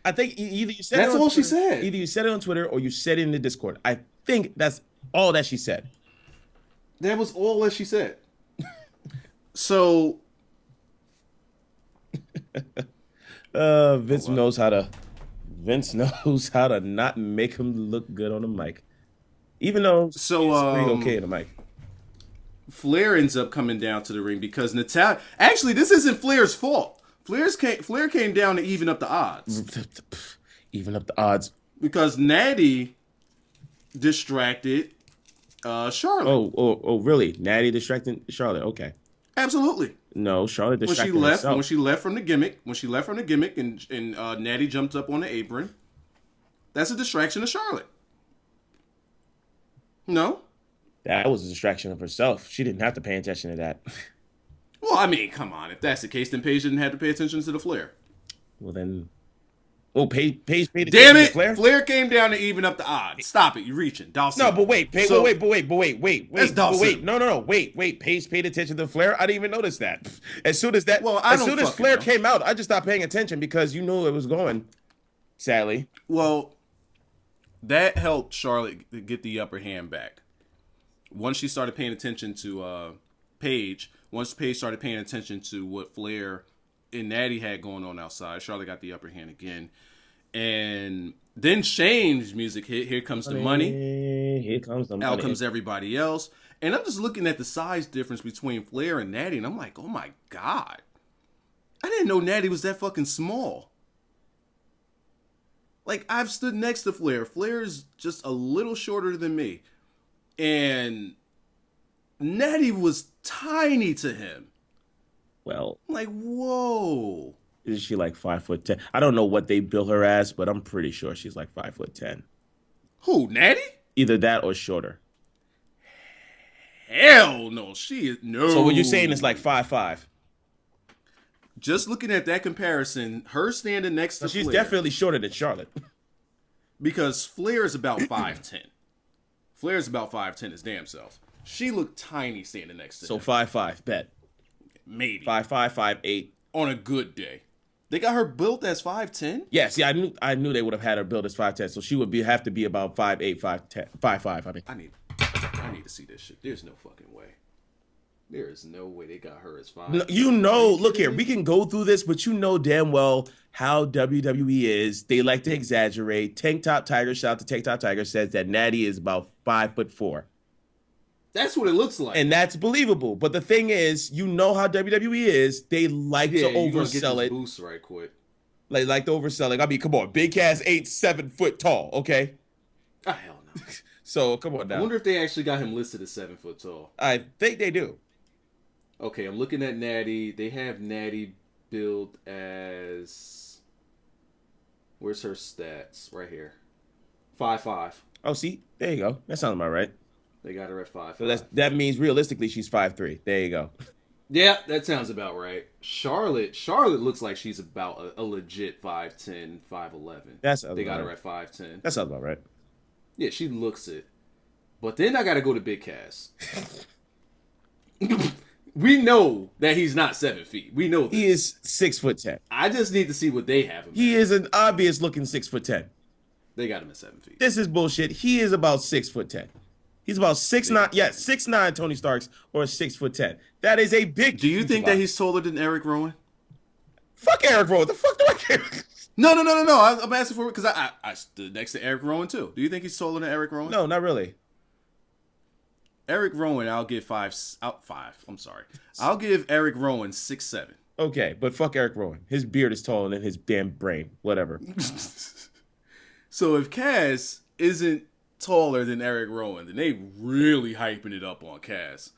I think either you said that's it on all Twitter, she said. Either you said it on Twitter or you said it in the Discord. I think that's all that she said. That was all that she said. So, Vince knows how to not make him look good on the mic, even though he's pretty okay on the mic. Flair ends up coming down to the ring because Natalya. Actually, this isn't Flair's fault. Flair came down to even up the odds. Even up the odds. Because Natty distracted Charlotte. Oh, really? Natty distracted Charlotte. Okay. Absolutely. No, Charlotte distracted herself. When she left from the gimmick, and Natty jumped up on the apron, that's a distraction to Charlotte. No? That was a distraction of herself. She didn't have to pay attention to that. Well, I mean, come on. If that's the case, then Paige didn't have to pay attention to the Flair. Well, then... Oh, Paige paid attention Damn it! to Flair? Flair came down to even up the odds. Stop it. You're reaching. Dolph. No, but wait. That's Dolph. Wait. No. Wait. Paige paid attention to Flair? I didn't even notice that. As soon as Flair came out, I just stopped paying attention because you knew it was going, sadly. Well, that helped Charlotte get the upper hand back. Once she started paying attention to Paige, once Paige started paying attention to what Flair and Natty had going on outside, Charlotte got the upper hand again. And then Shane's music hit. Here comes the money. Here comes the money. Out comes everybody else. And I'm just looking at the size difference between Flair and Natty, and I'm like, oh my God. I didn't know Natty was that fucking small. Like, I've stood next to Flair. Flair's just a little shorter than me. And Natty was tiny to him. Well, like, whoa. Is she like 5'10"? I don't know what they bill her as, but I'm pretty sure she's like 5'10". Who, Natty? Either that or shorter. Hell no, she is no. So what you're saying is like 5'5". Just looking at that comparison, her standing next to she's Flair, definitely shorter than Charlotte. Because Flair is about 5'10". Flair is about 5'10" his damn self. She looked tiny standing next to him. So 5'5", bet. Maybe 5'5", 5'8". On a good day. They got her built as 5'10"? Yeah, see, I knew they would have had her built as 5'10", so she would have to be about 5'8", 5'10", 5'5", I mean. I need to see this shit. There's no fucking way. There is no way they got her as 5'10". No, look here, we can go through this, but you know damn well how WWE is. They like to exaggerate. Tank Top Tiger, shout out to Tank Top Tiger, says that Natty is about 5'4". That's what it looks like. And that's believable. But the thing is, you know how WWE is. They like to oversell it. Boost right quick. They like to oversell it. I mean, come on. Big Cass ain't 7 foot tall, okay? Oh, hell no. So, come on now. I wonder if they actually got him listed as 7 foot tall. I think they do. Okay, I'm looking at Natty. They have Natty billed as... Where's her stats? Right here. 5'5". Oh, see? There you go. That sounds about right. They got her at 5'5". So that means realistically she's 5'3". There you go. Yeah, that sounds about right. Charlotte looks like she's about a legit 5'10", 5'11". They got her at 5'10". That sounds about right. Yeah, she looks it. But then I got to go to Big Cass. We know that he's not 7 feet. We know this. He is 6'10". I just need to see what they have him He at. is an obvious looking 6'10". They got him at 7 feet. This is bullshit. He is about 6'10". He's about 6'9". Yeah, 6'9" Tony Starks or 6'10". That is a big. Do you think that he's taller than Eric Rowan? Fuck Eric Rowan. The fuck do I care? No. I'm asking for it because I stood next to Eric Rowan too. Do you think he's taller than Eric Rowan? No, not really. Eric Rowan, I'll give 5. I'm sorry. I'll give Eric Rowan 6'7". Okay, but fuck Eric Rowan. His beard is taller than his damn brain. Whatever. So if Cass isn't taller than Eric Rowan, then they really hyping it up on Cass.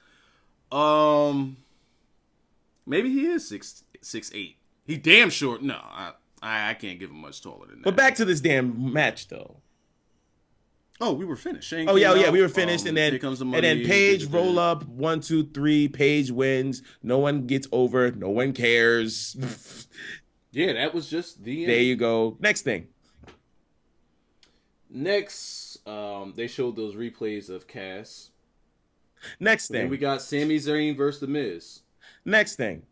Maybe he is 6'8". He damn short. No, I can't give him much taller than that. But back to this damn match though. Oh, we were finished. Shane yeah, we were finished, and then here comes the money. And then Paige roll up 1, 2, 3. Paige wins. No one gets over. No one cares. Yeah, that was just the end. There you go. Next thing. Next, they showed those replays of Cass. Next thing. Then we got Sami Zayn versus The Miz. Next thing.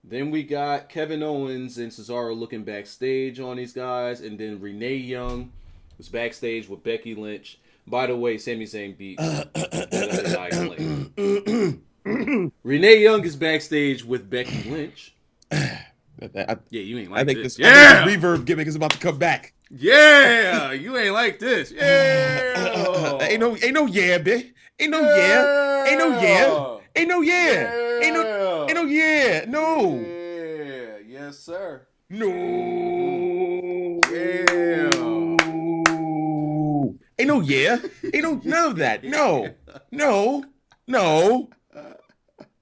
Then we got Kevin Owens and Cesaro looking backstage on these guys. And then Renee Young was backstage with Becky Lynch. By the way, Sami Zayn beat Renee Young is backstage with Becky Lynch. Yeah, you ain't like I think this. this reverb gimmick is about to come back. Yeah, you ain't like this. Yeah. Ain't no yeah, bitch. Ain't no yeah. Ain't no yeah. Ain't no yeah. Yeah. Ain't no yeah. No. Yeah. Yes, sir. No. Yeah. Ain't no yeah. Ain't no none of that. No.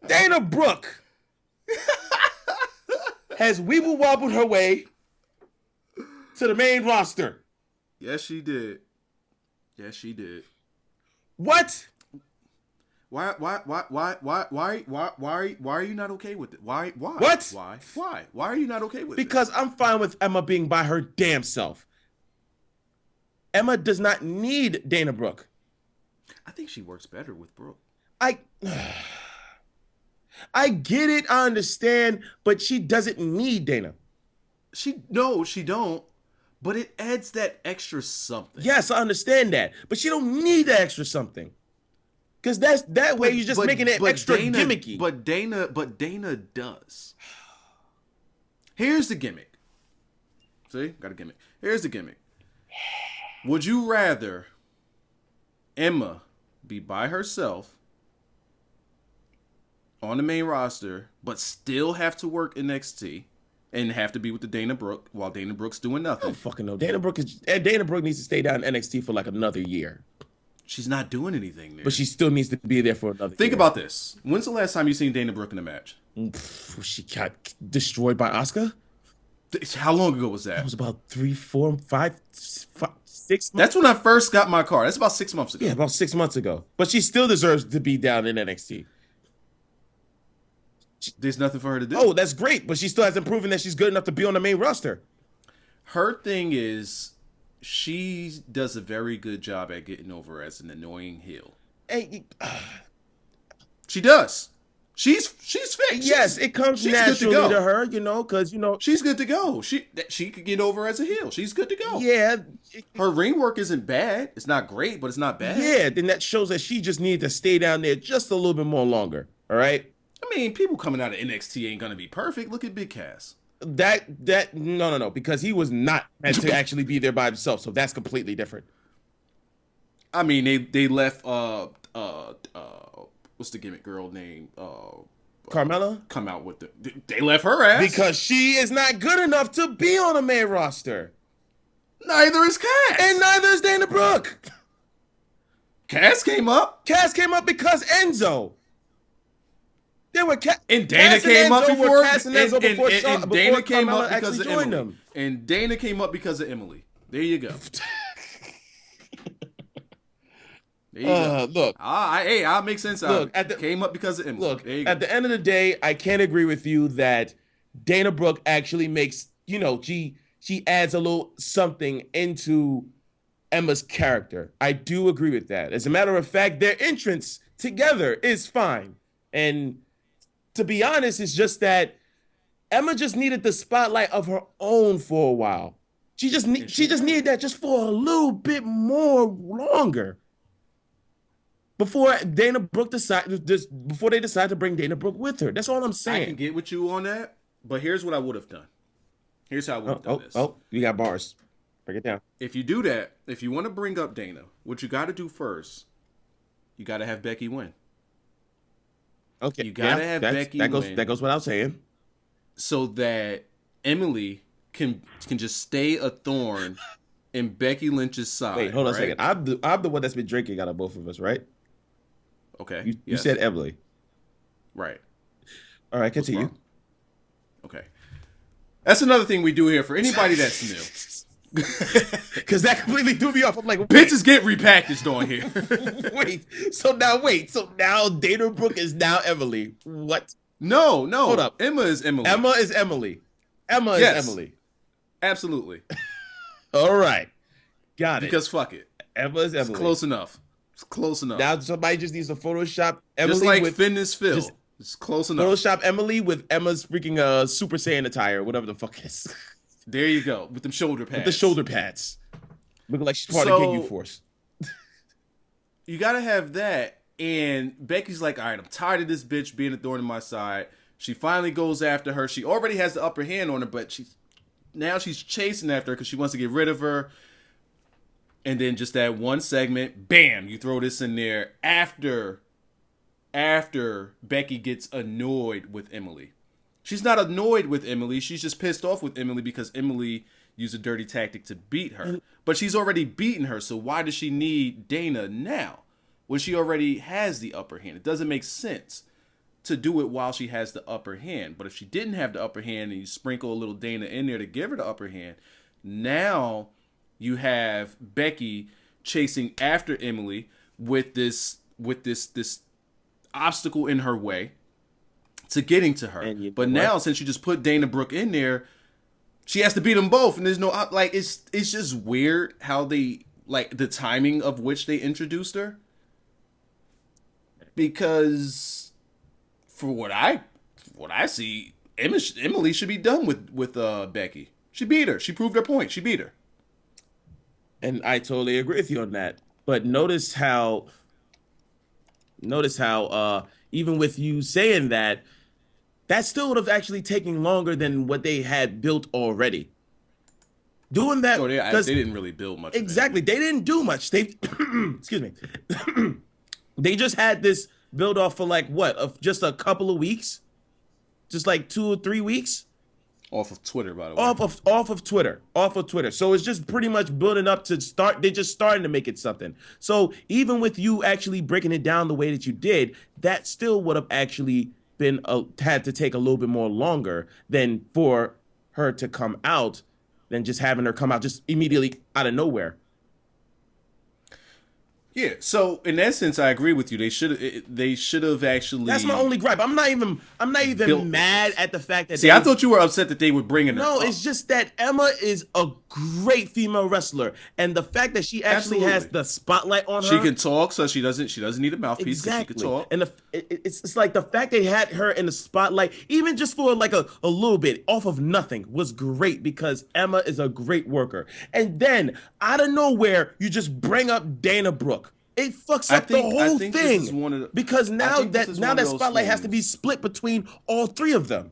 Dana Brooke has weeble wobbled her way to the main roster. Yes, she did. Yes, she did. What? Why are you not okay with it? Why? What? Why are you not okay with it? Because I'm fine with Emma being by her damn self. Emma does not need Dana Brooke. I think she works better with Brooke. I get it, I understand, but she doesn't need Dana. She don't. But it adds that extra something. Yes, I understand that, but she don't need that extra something. Because that way you're just making it extra gimmicky. But Dana does. Here's the gimmick. See, got a gimmick. Here's the gimmick. Would you rather Emma be by herself on the main roster, but still have to work NXT and have to be with the Dana Brooke while Dana Brooke's doing nothing? I don't fucking know. Dana Brooke needs to stay down in NXT for like another year. She's not doing anything there. But she still needs to be there for another year. Think about this. When's the last time you seen Dana Brooke in a match? She got destroyed by Asuka? How long ago was that? That was about 3, 4, 5, 6 months. That's when I first got my car. That's about 6 months ago. Yeah, about 6 months ago. But she still deserves to be down in NXT. There's nothing for her to do. Oh, that's great. But she still hasn't proven that she's good enough to be on the main roster. Her thing is, she does a very good job at getting over as an annoying heel. Hey, she does. She's fake. Yes, it comes naturally to her, because, she's good to go. She could get over as a heel. She's good to go. Yeah. Her ring work isn't bad. It's not great, but it's not bad. Yeah, then that shows that she just needed to stay down there just a little bit more longer. All right? I mean, people coming out of NXT ain't going to be perfect. Look at Big Cass. No, because he was not meant to actually be there by himself, so that's completely different. I mean, they left what's the gimmick girl name? Carmella? Come out with they left her ass. Because she is not good enough to be on a main roster. Neither is Cass. And neither is Dana Brooke. Cass came up. Cass came up because Enzo. There were and Dana came up before Cass and Enzo before Dana came Carmella up because of joined Emily. them. And Dana came up because of Emily. There you go. Look. I'll make sense out of it. Came up because of Emily. Look, at the end of the day, I can't agree with you that Dana Brooke actually makes, she adds a little something into Emma's character. I do agree with that. As a matter of fact, their entrance together is fine. And to be honest, it's just that Emma just needed the spotlight of her own for a while. She just needed that just for a little bit more longer. Before they decide to bring Dana Brooke with her. That's all I'm saying. I can get with you on that, but here's what I would have done. Here's how I would have done this. Oh, you got bars. Break it down. If you do that, if you want to bring up Dana, what you got to do first, you got to have Becky win. Okay. You got to have Becky win. That goes without saying. So that Emily can just stay a thorn in Becky Lynch's side. Wait, hold on a second. I'm the one that's been drinking out of both of us, right? Okay. You said Emily. Right. All right, continue. Okay. That's another thing we do here for anybody that's new. Because that completely threw me off. I'm like, bitches get repackaged on here. So now Dana Brooke is now Emily. What? No. Hold up. Emma is Emily. Emma is Emily. Is Emily. Absolutely. All right. Got it. Because fuck it. Emma is Emily. It's close enough. Now somebody just needs to Photoshop Emily just like with Fitness Phil. It's close enough. Photoshop Emily with Emma's freaking Super Saiyan attire, whatever the fuck it is. There you go. With them shoulder pads. With the shoulder pads. Looking like she's part of Ginyu Force. You gotta have that. And Becky's like, all right, I'm tired of this bitch being a thorn in my side. She finally goes after her. She already has the upper hand on her, but she's chasing after her because she wants to get rid of her. And then just that one segment, bam, you throw this in there after Becky gets annoyed with Emily. She's not annoyed with Emily. She's just pissed off with Emily because Emily used a dirty tactic to beat her. But she's already beaten her, so why does she need Dana now when she already has the upper hand? It doesn't make sense to do it while she has the upper hand. But if she didn't have the upper hand and you sprinkle a little Dana in there to give her the upper hand, now you have Becky chasing after Emily with this obstacle in her way to getting to her. But now, since you just put Dana Brooke in there, she has to beat them both, and there's no like. It's just weird how they like the timing of which they introduced her. Because for what I see, Emily should be done with Becky. She beat her. She proved her point. She beat her. And I totally agree with you on that. But notice how even with you saying that still would have actually taken longer than what they had built already. Doing that, they didn't really build much. Exactly, they didn't do much. They, excuse me, they just had this build off for like what, of just a couple of weeks, just like 2 or 3 weeks. Off of Twitter, by the way. Off of Twitter. So it's just pretty much building up to start. They're just starting to make it something. So even with you actually breaking it down the way that you did, that still would have actually been had to take a little bit more longer than for her to come out, than just having her come out just immediately out of nowhere. Yeah, so in that sense, I agree with you. They should have actually. That's my only gripe. I'm not even mad at the fact that. See, I thought you were upset that they were bringing her. No, it's just that Emma is a great female wrestler, and the fact that she actually has the spotlight on her. She can talk, so she doesn't need a mouthpiece. Exactly. She can talk. And it's like the fact they had her in the spotlight, even just for like a little bit, off of nothing, was great because Emma is a great worker. And then out of nowhere, you just bring up Dana Brooke. It fucks up the whole thing because now that spotlight has to be split between all three of them.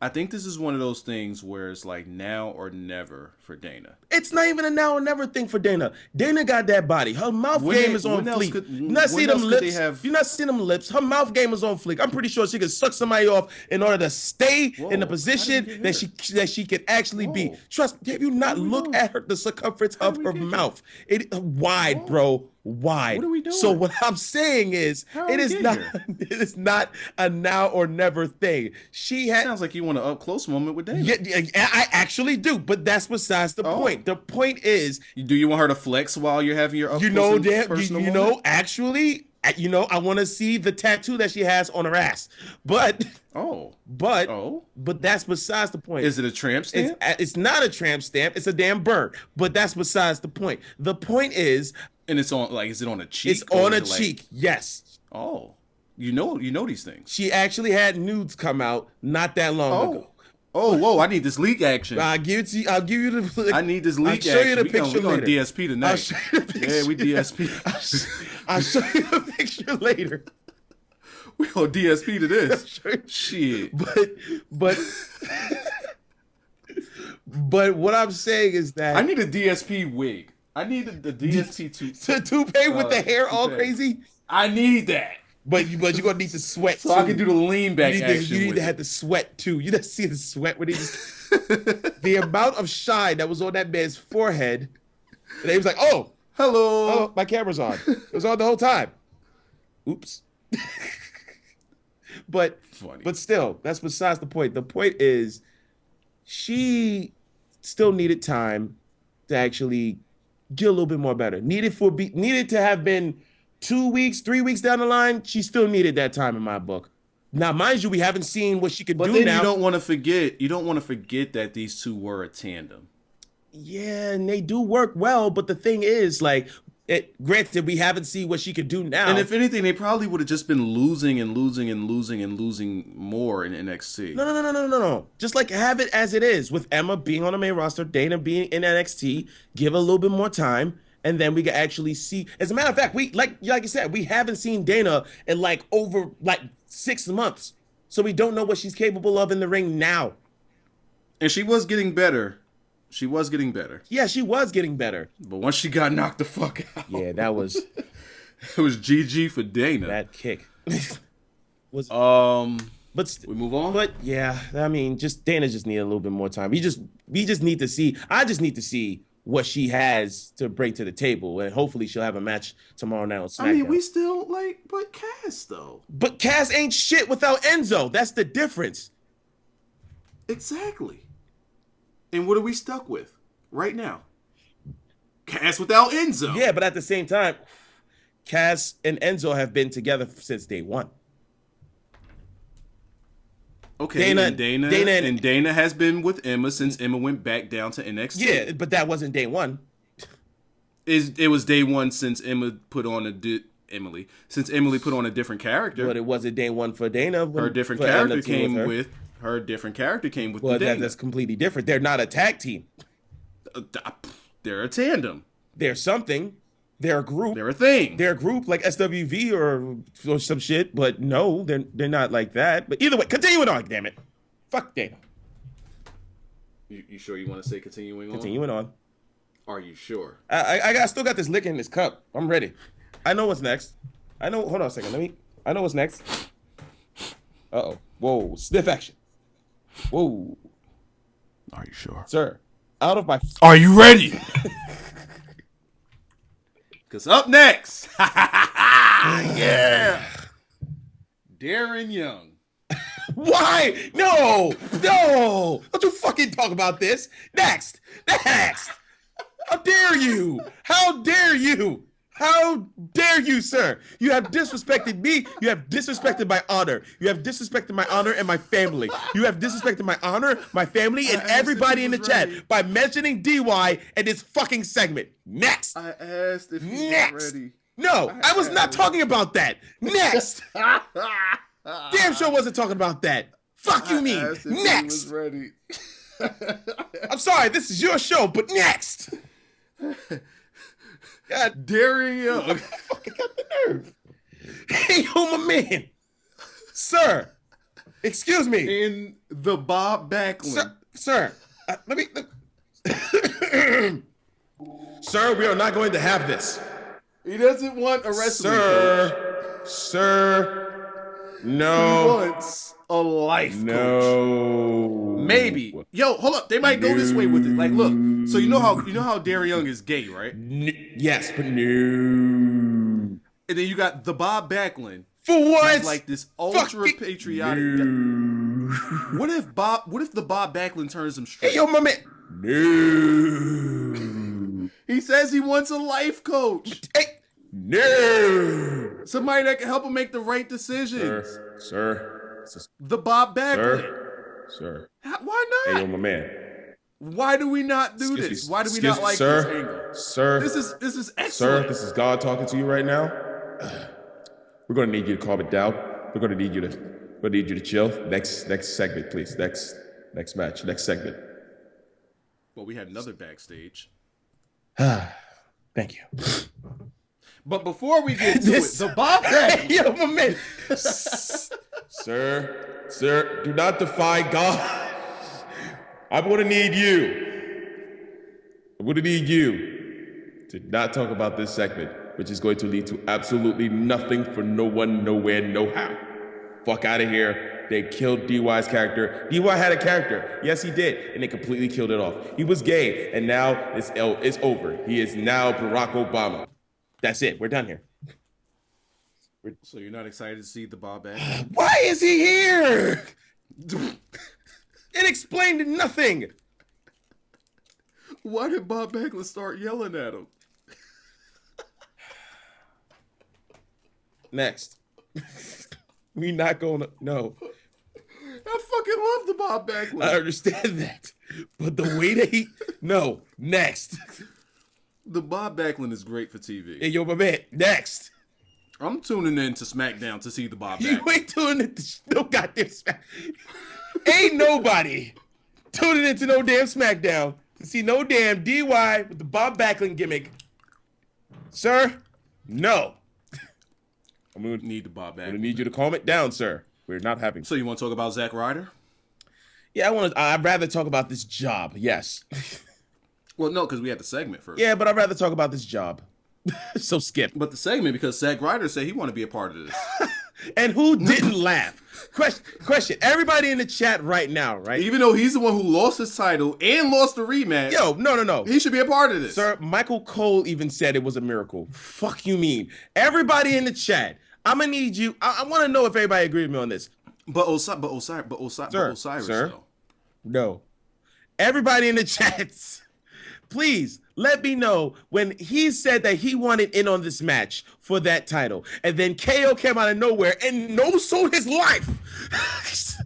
I think this is one of those things where it's like now or never for Dana. It's not even a now or never thing for Dana. Dana got that body. Her mouth game is on fleek. You not see them lips. You not see them lips. Her mouth game is on fleek. I'm pretty sure she could suck somebody off in order to stay in the position that she can actually be. Trust me, have you not looked at her the circumference of her mouth? It wide, bro. Wide. What are we doing? So what I'm saying is, it is not a now or never thing. Sounds like you want an up close moment with Dana. Yeah, I actually do, but that's besides the point. The point is, do you want her to flex while you're having your up close personal moment? Actually, I want to see the tattoo that she has on her ass. But that's besides the point. Is it a tramp stamp? It's not a tramp stamp. It's a damn bird. But that's besides the point. The point is. And it's on, like, is it on a cheek? It's on a cheek, yes. Oh, you know these things. She actually had nudes come out not that long ago. Oh, whoa! I need this leak action. I'll give it to you. I'll give you the. I need this leak action. I'll show you the picture later. We're on DSP tonight. I'll show you the picture. Yeah, we DSP. I'll show you the picture later. We on DSP to this. Shit. But what I'm saying is that I need a DSP wig. I need the DSP toupee with the hair all crazy. I need that. But you're gonna need the sweat so too. I can do the lean back action. You need to have the sweat too. You just see the sweat when he just the amount of shine that was on that man's forehead. And he was like, "Oh, hello, oh, my camera's on. It was on the whole time." Oops. But still, that's besides the point. The point is, she still needed time to actually get a little bit more better. Needed to have been 2 weeks, 3 weeks down the line. She still needed that time in my book. Now, mind you, we haven't seen what she could do now. But then you don't want to forget that these two were a tandem. Yeah, and they do work well, but the thing is, like, granted, we haven't seen what she could do now. And if anything, they probably would have just been losing more in NXT. No. Just like have it as it is with Emma being on the main roster, Dana being in NXT, give a little bit more time, and then we can actually see. As a matter of fact, we like you said, we haven't seen Dana in over 6 months, so we don't know what she's capable of in the ring now. And she was getting better. Yeah, she was getting better. But once she got knocked the fuck out. Yeah, that was. It was GG for Dana. That kick. But we move on. But yeah, I mean, Dana just needed a little bit more time. We just need to see. I just need to see what she has to bring to the table, and hopefully she'll have a match tomorrow night on SmackDown. I mean, we still but Cass though. But Cass ain't shit without Enzo. That's the difference. Exactly. And what are we stuck with right now? Cass without Enzo. Yeah, but at the same time, Cass and Enzo have been together since day one. Okay, Dana has been with Emma since Emma went back down to NXT. Yeah, but that wasn't day one. It was day one since Emily put on a different character. But it wasn't day one for Dana. Her different character came with well, Dana. That's completely different. They're not a tag team. They're a tandem. They're something. They're a group. They're a thing. They're a group like SWV or some shit. But no, they're not like that. But either way, continuing on. Damn it, fuck Dana. You sure you want to say continuing on? Continuing on. Are you sure? I still got this liquor in this cup. I'm ready. I know what's next. Hold on a second. I know what's next. Uh-oh. Whoa. Sniff action. Whoa. Are you sure? Sir, out of my... Are you ready? Because up next... yeah! Darren Young. Why? No! Don't you fucking talk about this. Next! How dare you? How dare you, sir? You have disrespected me. You have disrespected my honor. You have disrespected my honor and my family. You have disrespected my honor, my family, and everybody in the chat by mentioning DY and this fucking segment. Next. I asked if you were ready. No, I was not talking about that. Next. Damn sure wasn't talking about that. Fuck you mean. Next. Ready. I'm sorry, this is your show, but next. God, Darren Young. I fucking got the nerve. Hey, yo, my man. Sir, excuse me. In the Bob Backlund. Sir, let me... Sir, we are not going to have this. He doesn't want a wrestling coach. Sir, no. He wants a life coach. Maybe. Yo, hold up. They might go this way with it. Like, look. So you know how Darren Young is gay, right? Yes, but no. And then you got the Bob Backlund. For what? Like this ultra patriotic. No. What if the Bob Backlund turns him straight? Hey, yo, my man. No. He says he wants a life coach. Hey. No. Somebody that can help him make the right decisions. Sir. The Bob Backlund. Sir. Why not? Hey, yo, my man. Why do we not do this? Why do we not like this angle? Sir. This is excellent. Sir, this is God talking to you right now. We're gonna need you to calm it down. We're gonna need you to chill. Next segment, please. Next match. Next segment. Well, we had another backstage. Thank you. But before we get to it, the Bob Backlund. Yo, my man. Sir, do not defy God. I'm gonna need you to not talk about this segment, which is going to lead to absolutely nothing for no one, nowhere, no how. Fuck out of here. They killed DY's character. DY had a character. Yes, he did. And they completely killed it off. He was gay, and now it's over. He is now Barack Obama. That's it. We're done here. So you're not excited to see the Bob Backlund? Why is he here? It explained nothing. Why did Bob Backlund start yelling at him? Next. We not gonna... No. I fucking love the Bob Backlund. I understand that. But the way that he... No. Next. The Bob Backlund is great for TV. Hey, yo, my man. Next. I'm tuning in to SmackDown to see the Bob Backlund. You ain't tuning in to no goddamn SmackDown. Ain't nobody tuning into no damn SmackDown to see no damn DY with the Bob Backlund gimmick. Sir, no. I'm gonna need the Bob Backlund. I'm gonna need you to calm it down, sir. We're not having. So you want to talk about Zack Ryder? Yeah, I'd rather talk about this job. Yes. Well, no, because we had the segment first. Yeah, but I'd rather talk about this job. So skip. But the segment, because Zack Ryder said he want to be a part of this. And who didn't laugh? Question. Everybody in the chat right now, right? Even though he's the one who lost his title and lost the rematch. Yo, no. He should be a part of this. Sir, Michael Cole even said it was a miracle. Fuck you mean? Everybody in the chat, I'm gonna need you. I want to know if everybody agrees with me on this. But Osiris, sir, though. No. Everybody in the chats, please let me know when he said that he wanted in on this match for that title. And then KO came out of nowhere and no-sold his life.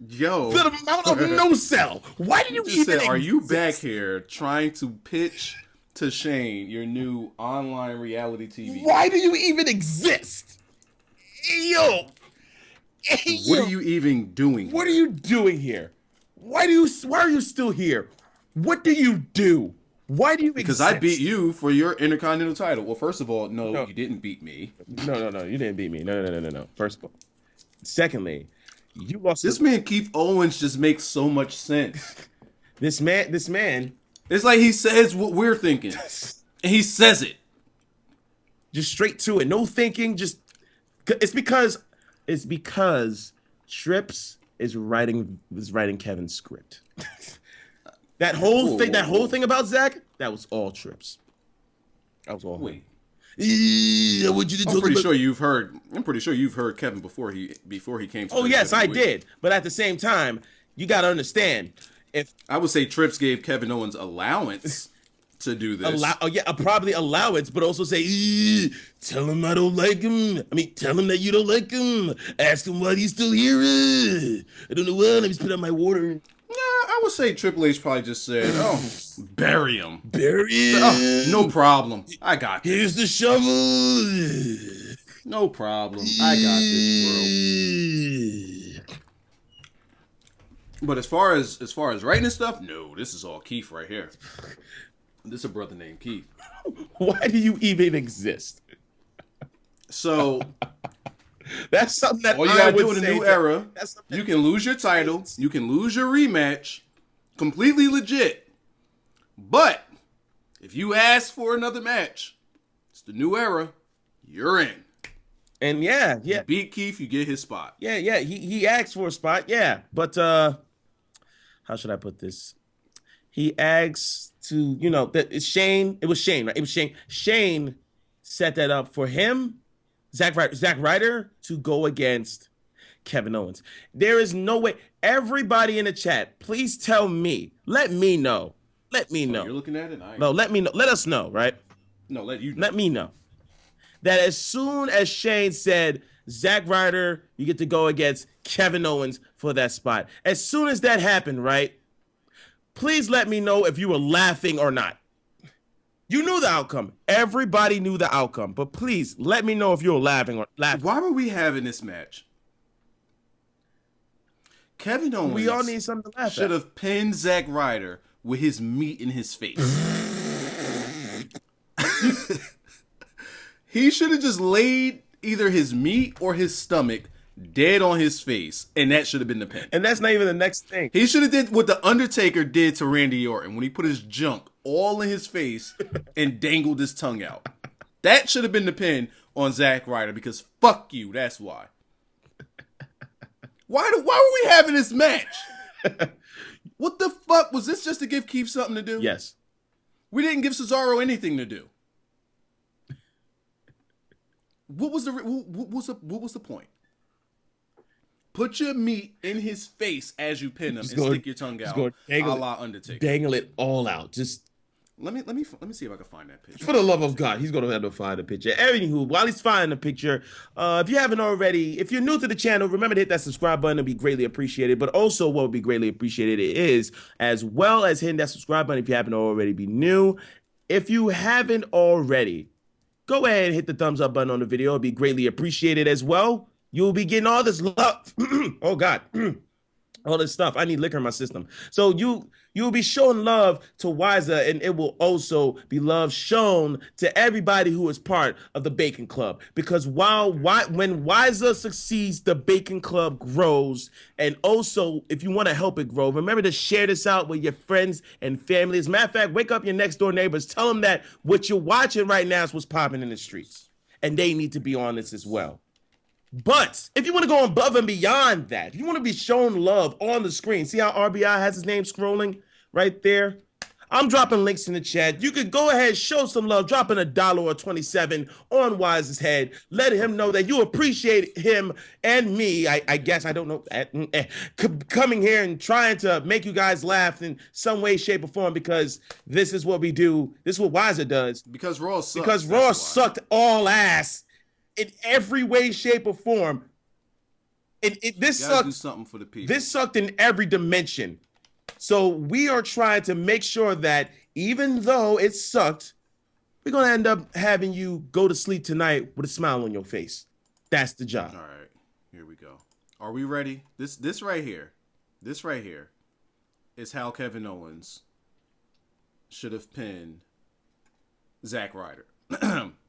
Yo. The amount of no-sell. Why did you just even said, are you back here trying to pitch to Shane your new online reality TV? Why do you even exist? Yo. What are you even doing? What are you doing here? Why are you still here? What do you do? Why do you Because exist? I beat you for your Intercontinental title. Well, first of all, no, you didn't beat me. No, you didn't beat me. No. First of all. Secondly, you lost. This man Keith Owens just makes so much sense. This man. It's like he says what we're thinking. And he says it. Just straight to it. No thinking. Just it's because Trips is writing Kevin's script. That whole thing about Zack, that was all Trips. That was all. Wait. I want you to I'm pretty sure you've heard Kevin before he came to. Oh yes, I did. But at the same time, you got to understand, if I would say Trips gave Kevin Owens allowance to do this. Probably allowance, but also say, tell him I don't like him. I mean, tell him that you don't like him. Ask him why he's still here. I don't know why. Let me spit out my water. Nah, I would say Triple H probably just said, "Oh, bury him." Bury him. No problem. I got this. Here's the shovel. No problem. I got this, bro. But as far as writing and stuff, no, this is all Keith right here. This is a brother named Keith. Why do you even exist? So that's something that all you gotta do in a new era. You can lose your title, you can lose your rematch, completely legit. But if you ask for another match, it's the new era. You're in. And yeah. You beat Keith, you get his spot. Yeah. He asked for a spot. Yeah, but how should I put this? He asked to, that it's Shane. It was Shane, right? It was Shane. Shane set that up for him, Zack Ryder, to go against Kevin Owens. There is no way. Everybody in the chat, please tell me. Let me know. You're looking at it? No, let me know. Let us know, right? No, let me know. That as soon as Shane said, Zack Ryder, you get to go against Kevin Owens for that spot. As soon as that happened, right? Please let me know if you were laughing or not. You knew the outcome. Everybody knew the outcome. But please let me know if you were laughing. Why were we having this match? Kevin Owens. We all need something to laugh at. Should have pinned Zack Ryder with his meat in his face. He should have just laid either his meat or his stomach dead on his face, and that should have been the pin. And that's not even the next thing. He should have did what the Undertaker did to Randy Orton when he put his junk all in his face and dangled his tongue out. That should have been the pin on Zack Ryder, because fuck you, that's why. Why were we having this match? What the fuck? Was this just to give Keith something to do? Yes. We didn't give Cesaro anything to do. What was the point? Put your meat in his face as you pin him and stick your tongue out, a la Undertaker. Dangle it all out. Just let me see if I can find that picture. For the love of God, he's gonna have to find a picture. Anywho, while he's finding the picture, if you haven't already, if you're new to the channel, remember to hit that subscribe button. It'd be greatly appreciated. But also, what would be greatly appreciated is, as well as hitting that subscribe button, if you haven't already, be new. If you haven't already, go ahead and hit the thumbs up button on the video. It'd be greatly appreciated as well. You'll be getting all this love. Oh, God. All this stuff. I need liquor in my system. So you'll be showing love to Wyzatv, and it will also be love shown to everybody who is part of the Bacon Club. Because when Wyzatv succeeds, the Bacon Club grows. And also, if you want to help it grow, remember to share this out with your friends and family. As a matter of fact, wake up your next door neighbors. Tell them that what you're watching right now is what's popping in the streets. And they need to be on this as well. But if you want to go above and beyond that, if you want to be shown love on the screen, see how RBI has his name scrolling right there? I'm dropping links in the chat. You could go ahead, show some love, dropping $1 or 27 on Wise's head. Let him know that you appreciate him and me. I guess, I don't know, coming here and trying to make you guys laugh in some way, shape, or form, because this is what we do. This is what Wiser does. Because Raw sucks. Because Raw sucked all ass in every way, shape, or form. This sucked. Do something for the people. This sucked in every dimension. So we are trying to make sure that even though it sucked, we're going to end up having you go to sleep tonight with a smile on your face. That's the job. All right, here we go. Are we ready? This right here is how Kevin Owens should have pinned Zack Ryder.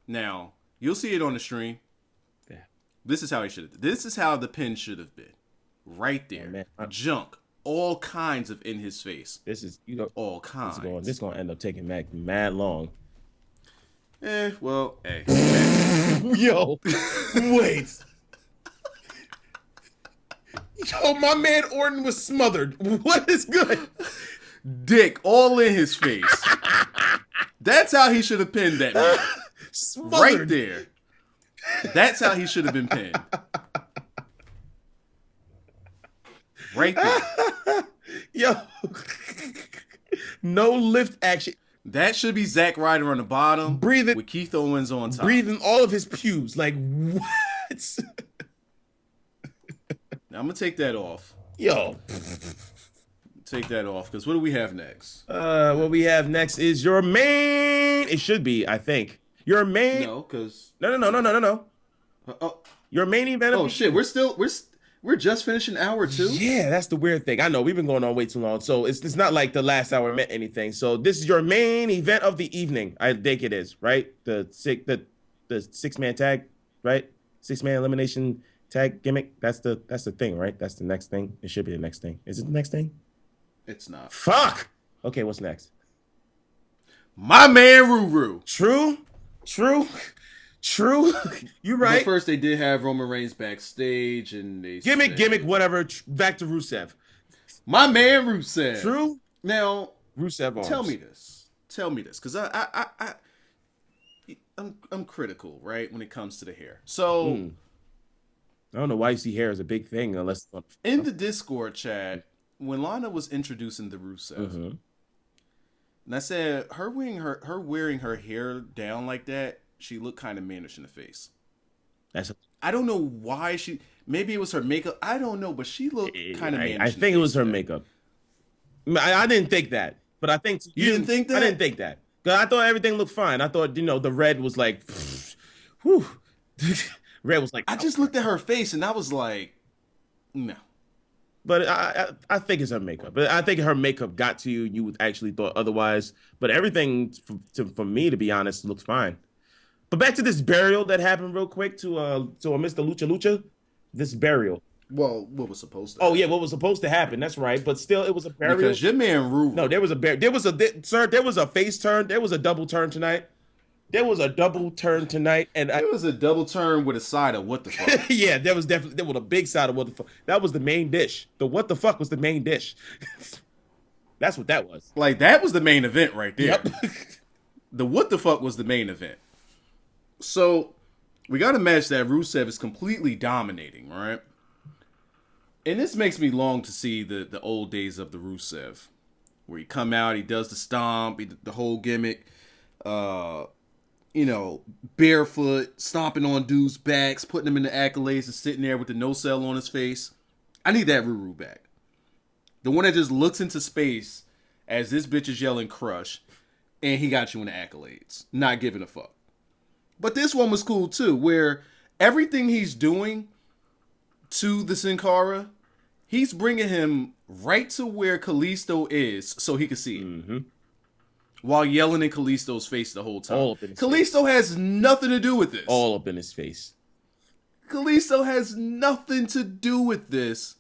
Now, you'll see it on the stream. Yeah. This is how he should have. This is how the pin should have been. Right there. Oh, junk. All kinds of in his face. This is, all kinds. This is going to end up taking mad long. Well, hey. Yo, wait. Yo, my man Orton was smothered. What is good? Dick all in his face. That's how he should have pinned that man. Smothered. Right there. That's how he should have been pinned. Right there. Yo. No lift action. That should be Zack Ryder on the bottom. Breathing. With Keith Owens on top. Breathing all of his pubes. Like, what? Now, I'm going to take that off. Yo. Take that off, because what do we have next? What we have next is your main. It should be, I think. Your main. No, because. No. Your main event. Oh, shit. We're just finishing hour 2? Yeah, that's the weird thing. I know we've been going on way too long, so it's not like the last hour meant anything. So this is your main event of the evening. I think it is, right? The 6-man tag, right? 6-man elimination tag gimmick. That's the thing, right? That's the next thing. It should be the next thing. Is it the next thing? It's not. Fuck. Okay, what's next? My man Ruru. True. You're right. But first, they did have Roman Reigns backstage, and they gimmick, whatever. Back to Rusev. My man Rusev. True. Now, Rusev arms. Tell me this, because I'm critical, right, when it comes to the hair. So, I don't know why you see hair as a big thing, unless in the Discord chat, when Lana was introducing the Rusev, and I said her wearing her hair down like that, she looked kind of mannish in the face. I don't know why maybe it was her makeup. I don't know, but she looked kind of mannish. I think it was her makeup. I didn't think that, but I think you didn't think that. I didn't think that because I thought everything looked fine. I thought the red was like, whew. Red was like. I just looked at her face and I was like, no. But I think it's her makeup. But I think her makeup got to you. You actually thought otherwise. But everything, for me, to be honest, looks fine. But back to this burial that happened real quick to Mr. Lucha. This burial. Well, what was supposed to? Oh yeah, what was supposed to happen? That's right. But still, it was a burial. Because your man Ruru. No, there was a burial. There was a face turn. There was a double turn tonight. And there was a double turn with a side of what the fuck. Yeah, there was a big side of what the fuck. That was the main dish. The what the fuck was the main dish. That's what that was. Like that was the main event right there. Yep. The what the fuck was the main event. So, we got a match that Rusev is completely dominating, right? And this makes me long to see the old days of the Rusev. Where he come out, he does the stomp, the whole gimmick. Barefoot, stomping on dudes' backs, putting them in the accolades and sitting there with the no-sell on his face. I need that Ruru back. The one that just looks into space as this bitch is yelling crush, and he got you in the accolades. Not giving a fuck. But this one was cool too, where everything he's doing to the Sin Cara, he's bringing him right to where Kalisto is so he can see it. Mm-hmm. While yelling in Kalisto's face the whole time. All up in his Kalisto face. Has nothing to do with this. All up in his face. Kalisto has nothing to do with this.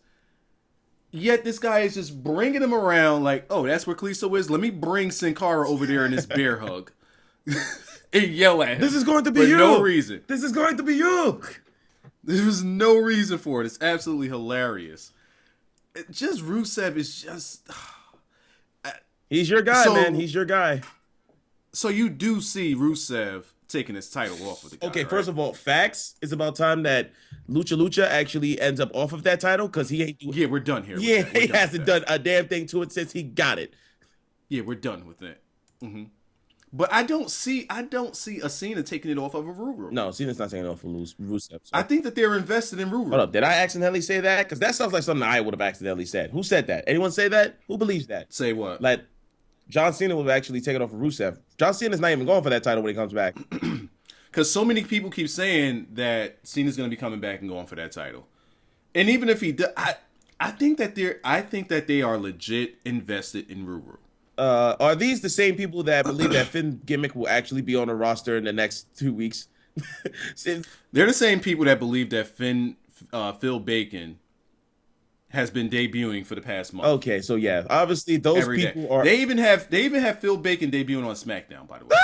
Yet this guy is just bringing him around like, oh, that's where Kalisto is? Let me bring Sin Cara over there in this bear hug. And yell at him. This is going to be for you. no reason. This is going to be you. There was no reason for it. It's absolutely hilarious. Just Rusev is just... He's your guy, man. He's your guy. So you do see Rusev taking his title off of the guy, okay, right? first of all, facts. It's about time that Lucha actually ends up off of that title because he ain't doing... Yeah, we're done here. Yeah, he hasn't done a damn thing to it since he got it. Yeah, we're done with that. Mm-hmm. But I don't see a Cena taking it off of a Ruru. No, Cena's not taking it off of Rusev. So. I think that they're invested in Ruru. Hold up, did I accidentally say that? Because that sounds like something I would have accidentally said. Who said that? Anyone say that? Who believes that? Say what? Like, John Cena will actually take it off of Rusev. John Cena's not even going for that title when he comes back. Because so many people keep saying that Cena's going to be coming back and going for that title. And even if he does, I think that they are legit invested in Ruru. Are these the same people that believe that Finn Gimmick will actually be on the roster in the next 2 weeks? They're the same people that believe that Phil Bacon has been debuting for the past month. Okay, so yeah, obviously those people are. They even have Phil Bacon debuting on SmackDown. By the way,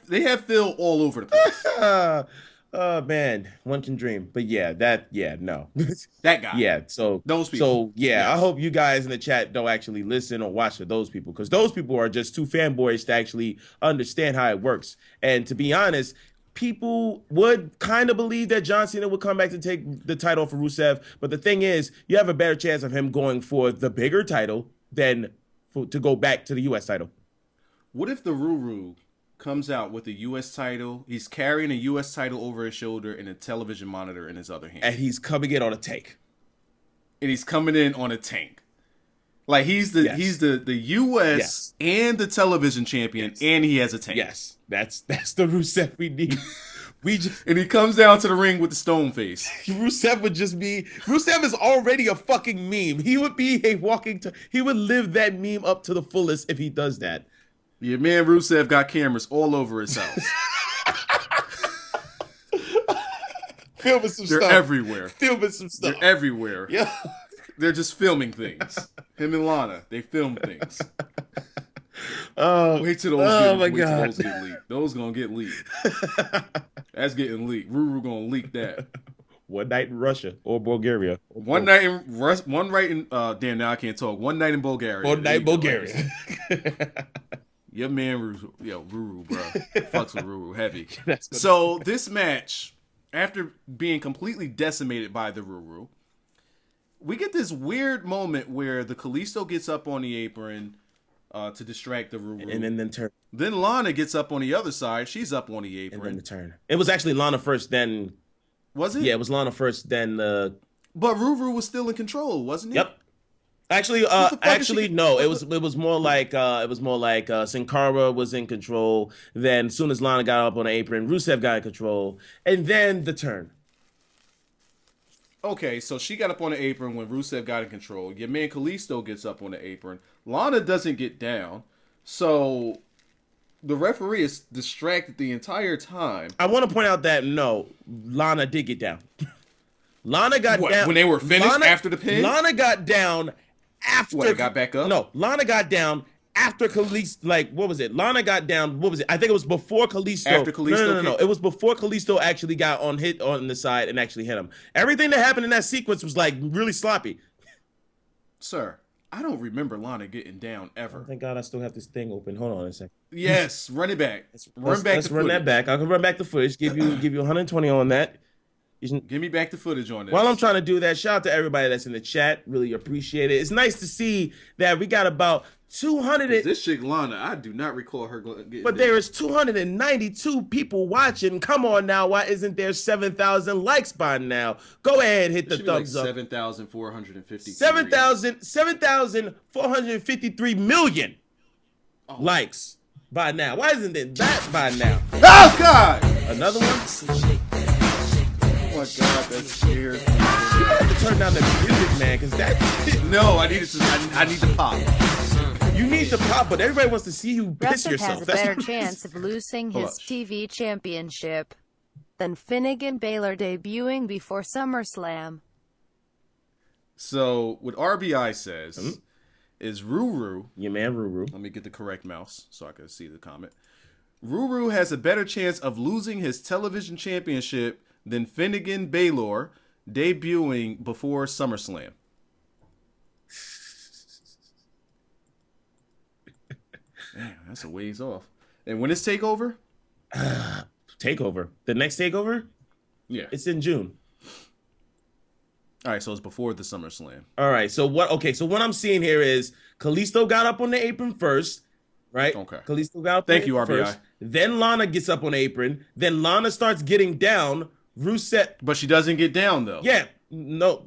they have Phil all over the place. Oh man, one can dream. But no. That guy. Yeah, so those people. So yeah, yes. I hope you guys in the chat don't actually listen or watch for those people, because those people are just too fanboys to actually understand how it works. And to be honest, people would kind of believe that John Cena would come back to take the title for Rusev, but the thing is, you have a better chance of him going for the bigger title than to go back to the U.S. title. What if the Ruru comes out with a U.S. title? He's carrying a U.S. title over his shoulder and a television monitor in his other hand. And he's coming in on a tank. Like he's the U.S. Yes. and the television champion, yes. And he has a tank. Yes, that's the Rusev we need. And he comes down to the ring with the stone face. Rusev is already a fucking meme. He would be he would live that meme up to the fullest if he does that. Your man Rusev got cameras all over his house. Filming some stuff. They're everywhere. Filming some stuff. They're everywhere. Yeah. They're just filming things. Him and Lana, they film things. Wait till those get leaked. Those gonna get leaked. That's getting leaked. Ruru gonna leak that. One night in Russia or Bulgaria. One night in damn, now I can't talk. One night in Bulgaria. One night in Bulgaria. Your man Ruru, bro. Fucks with Ruru heavy. So this match, after being completely decimated by the Ruru, we get this weird moment where the Kalisto gets up on the apron to distract the Ruru. And then turn. Then Lana gets up on the other side. She's up on the apron. And then the turn. It was actually Lana first, then... Was it? Yeah, it was Lana first, then... But Ruru was still in control, wasn't he? Yep. Actually, no. It was more like Sin Cara was in control. Then, as soon as Lana got up on the apron, Rusev got in control, and then the turn. Okay, so she got up on the apron when Rusev got in control. Your man Kalisto gets up on the apron. Lana doesn't get down, so the referee is distracted the entire time. I want to point out that no, Lana did get down. Lana got down when they were finished after the pin. Lana got down. After got back up? No, Lana got down after Kalisto. Like, what was it? Lana got down. What was it? I think it was before Kalisto. After Kalisto? No. It was before Kalisto actually got hit on the side and actually hit him. Everything that happened in that sequence was like really sloppy. Sir, I don't remember Lana getting down ever. Oh, thank God I still have this thing open. Hold on a second. Yes, run it back. Let's run that back. I can run back the footage. Give you 120 on that. Give me back the footage on this. While I'm trying to do that, shout out to everybody that's in the chat. Really appreciate it. It's nice to see that we got about 200. This chick Lana, I do not recall her getting. But there is 292 people watching. Come on now, why isn't there 7,000 likes by now? Go ahead, hit the thumbs up. 7,453. 7,453 million likes by now. Why isn't it that by now? Oh God! Another one. Oh my God, that's scary. You have to turn down the music, man, because that. No, I need to pop. You need to pop, but everybody wants to see you piss Rusev yourself. has a better chance of losing his TV championship than Finnegan Balor debuting before SummerSlam. So what RBI says is Ruru. Your man Ruru. Let me get the correct mouse so I can see the comment. Ruru has a better chance of losing his television championship than Finnegan Balor debuting before SummerSlam? Damn, that's a ways off. And when is TakeOver? TakeOver. The next TakeOver? Yeah. It's in June. All right, so it's before the SummerSlam. All right, so what I'm seeing here is Kalisto got up on the apron first, right? Okay. Kalisto got up Thank on you, the apron RBI. first. Then Lana gets up on the apron. Then Lana starts getting down. Rusev. But she doesn't get down, though. Yeah. No.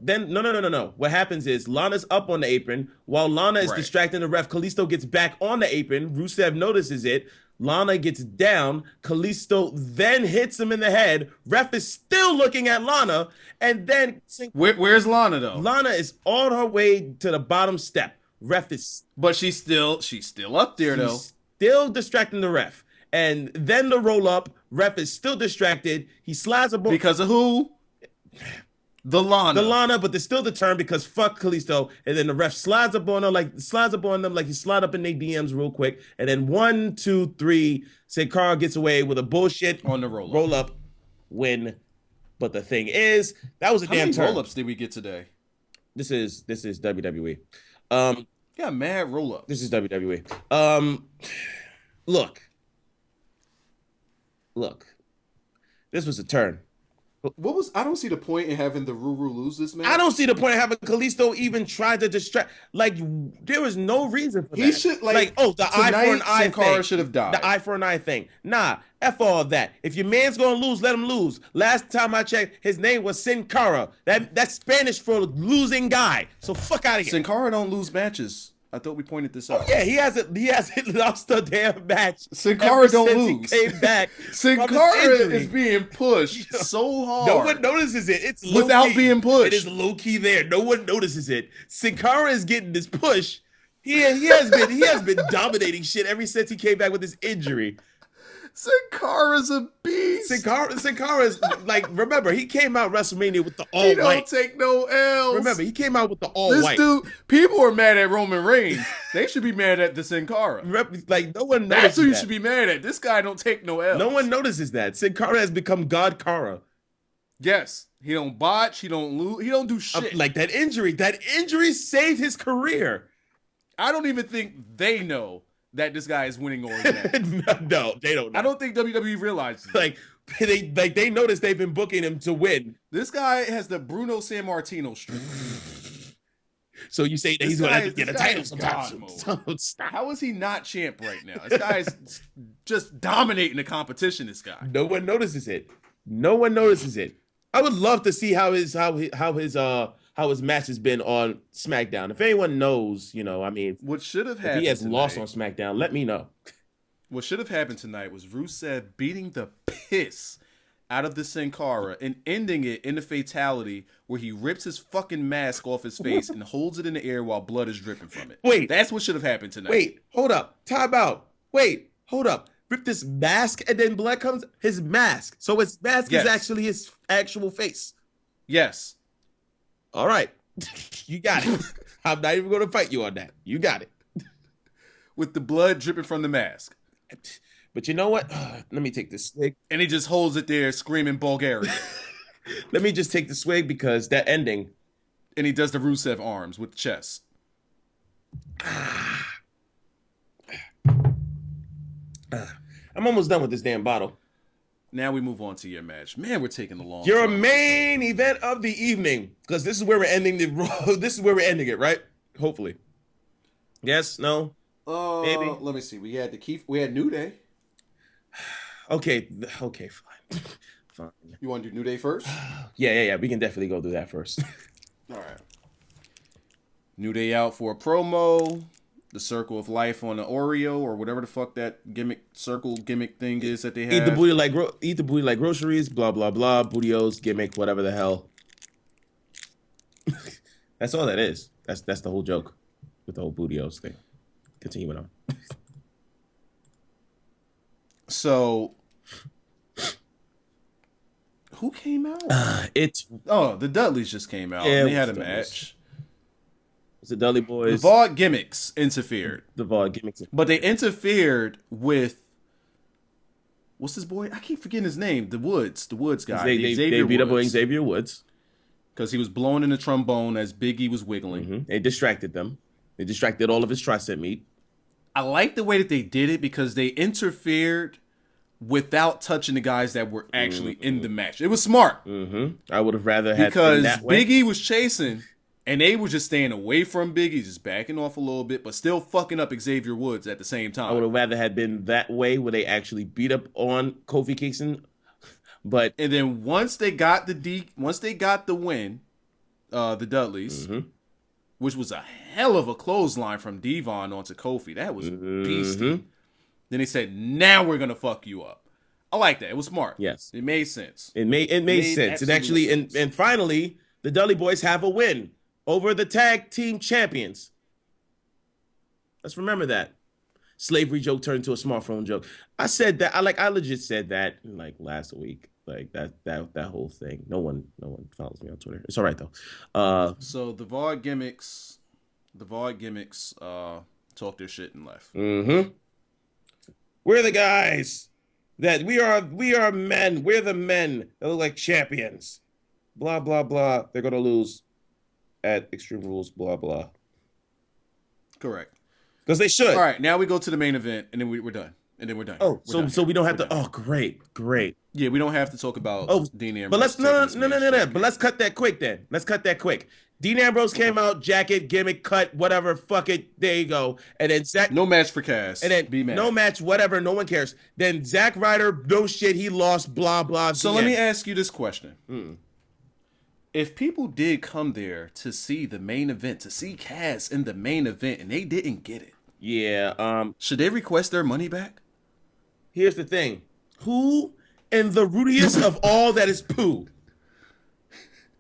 What happens is Lana's up on the apron. While Lana is distracting the ref, Kalisto gets back on the apron. Rusev notices it. Lana gets down. Kalisto then hits him in the head. Ref is still looking at Lana. And then... Where's Lana, though? Lana is on her way to the bottom step. Ref is... But she's still up there, though. Still distracting the ref. And then the roll-up. Ref is still distracted. He slides a ball... Because of who? The Lana, but there's still the turn because fuck Kalisto. And then the ref slides up on them like he slide up in their DMs real quick. And then 1, 2, 3, Sin Cara gets away with a bullshit on the roll up win. But the thing is, that was a damn turn. How many roll ups did we get today? This is WWE. Yeah, mad roll ups. This is WWE. Look. This was a turn. I don't see the point in having the Ruru lose this match. I don't see the point in having Kalisto even try to distract. Like, there was no reason for that. He should, the eye for an eye Sin Cara thing. should have died. The eye for an eye thing. Nah, F all of that. If your man's gonna lose, let him lose. Last time I checked, his name was Sin Cara. That's Spanish for losing guy. So fuck out of here. Sin Cara don't lose matches. I thought we pointed this out. Yeah, he hasn't lost a damn match. Sin Cara don't lose. He came back. Sin Cara is being pushed so hard. No one notices it. It's without being pushed. It is low key there. No one notices it. Sin Cara is getting this push. He has been dominating shit ever since he came back with this injury. Sin Cara's a beast. Sin Cara is remember, he came out WrestleMania with the all white. He don't take no L's. Remember, he came out with the all white. This dude, people are mad at Roman Reigns. They should be mad at the Sin Cara. No one notices That's who you should be mad at. This guy don't take no L's. No one notices that. Sin Cara has become God Cara. Yes. He don't botch. He don't lose. He don't do shit. Like that injury. That injury saved his career. I don't even think they know that this guy is winning or not. No, they don't know. I don't think WWE realizes. They notice they've been booking him to win. This guy has the Bruno Sammartino streak. So you say that he's going to have to get a title sometime. How is he not champ right now? This guy is just dominating the competition. This guy. No one notices it. I would love to see how his match has been on SmackDown. If anyone knows, what should have happened? If he has tonight, lost on SmackDown, let me know. What should have happened tonight was Rusev beating the piss out of the Sin Cara and ending it in a fatality where he rips his fucking mask off his face and holds it in the air while blood is dripping from it. Wait. That's what should have happened tonight. Wait, hold up. Time out. Wait, hold up. Rip this mask and then blood comes. His mask. So his mask is actually his actual face. Yes. All right. You got it. I'm not even going to fight you on that. You got it. With the blood dripping from the mask. But you know what? Let me take this swig. And he just holds it there screaming Bulgaria. Let me just take the swig because that ending. And he does the Rusev arms with the chest. I'm almost done with this damn bottle. Now we move on to your match. Man, we're taking a long Your time. main event of the evening. Because this is where we're ending this is where we're ending it, right? Hopefully. Yes? No? Maybe. Let me see. We had New Day. Okay, fine. Fine. You want to do New Day first? Yeah. We can definitely go do that first. All right. New Day out for a promo. The Circle of Life on the Oreo or whatever the fuck that circle gimmick thing is that they have. Eat the booty like groceries. Blah blah blah. Bootios gimmick. Whatever the hell. That's all that is. That's the whole joke with the whole Bootios thing. Continuing on. So, who came out? The Dudleys just came out. Yeah, and they had a match. It's the Dudley Boys. The VOD gimmicks interfered. The VOD gimmicks. But they interfered with what's his boy? I keep forgetting his name. The Woods guy. They beat up on Xavier Woods because he was blowing in the trombone as Big E was wiggling. Mm-hmm. They distracted them. They distracted all of his tricep meat. I like the way that they did it because they interfered without touching the guys that were actually in the match. It was smart. Mm-hmm. I would have rather had because that way. Big E was chasing, and they were just staying away from Big E, just backing off a little bit, but still fucking up Xavier Woods at the same time. I would have rather had been that way where they actually beat up on Kofi Kingston. And then once they got the win, the Dudleys, which was a hell of a clothesline from Devon onto Kofi. That was beastie. Then they said, now we're going to fuck you up. I like that. It was smart. Yes. It made sense. It made sense. And actually, and finally, the Dudley Boys have a win over the tag team champions. Let's remember that. Slavery joke turned into a smartphone joke. I said that. I legit said that like last week. Like that whole thing. No one follows me on Twitter. It's all right though. So the VOD gimmicks talked their shit and left. Mm-hmm. We're the guys that we are men. We're the men that look like champions. Blah blah blah. They're gonna lose at Extreme Rules. Blah blah. Correct. Because they should. All right, now we go to the main event, and then we're done. And then we're done. Oh, so we don't have to. Oh, great. Yeah, we don't have to talk about Dean Ambrose. But let's no. But let's cut that quick then. Let's cut that quick. Dean Ambrose came out, jacket, gimmick, cut, whatever. Fuck it. There you go. And then Zack. No match for Cass. And then no match, whatever. No one cares. Then Zack Ryder, no shit. He lost. Blah blah. So let me ask you this question. If people did come there to see the main event, to see Cass in the main event, and they didn't get it, should they request their money back? Here's the thing. Who in the rootiest of all that is poo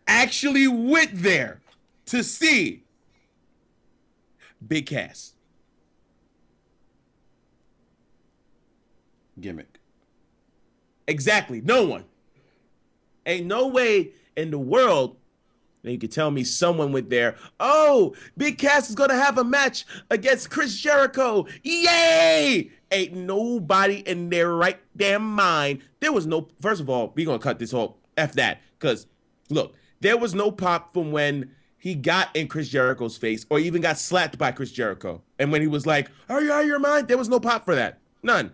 actually went there to see Big Cass? Gimmick. Exactly. No one. Ain't no way in the world that you could tell me someone went there. Oh, Big Cass is going to have a match against Chris Jericho. Yay! Ain't nobody in their right damn mind. There was no, first of all, we going to cut this whole F that. Because, look, there was no pop from when he got in Chris Jericho's face or even got slapped by Chris Jericho. And when he was like, are you out of your mind? There was no pop for that. None.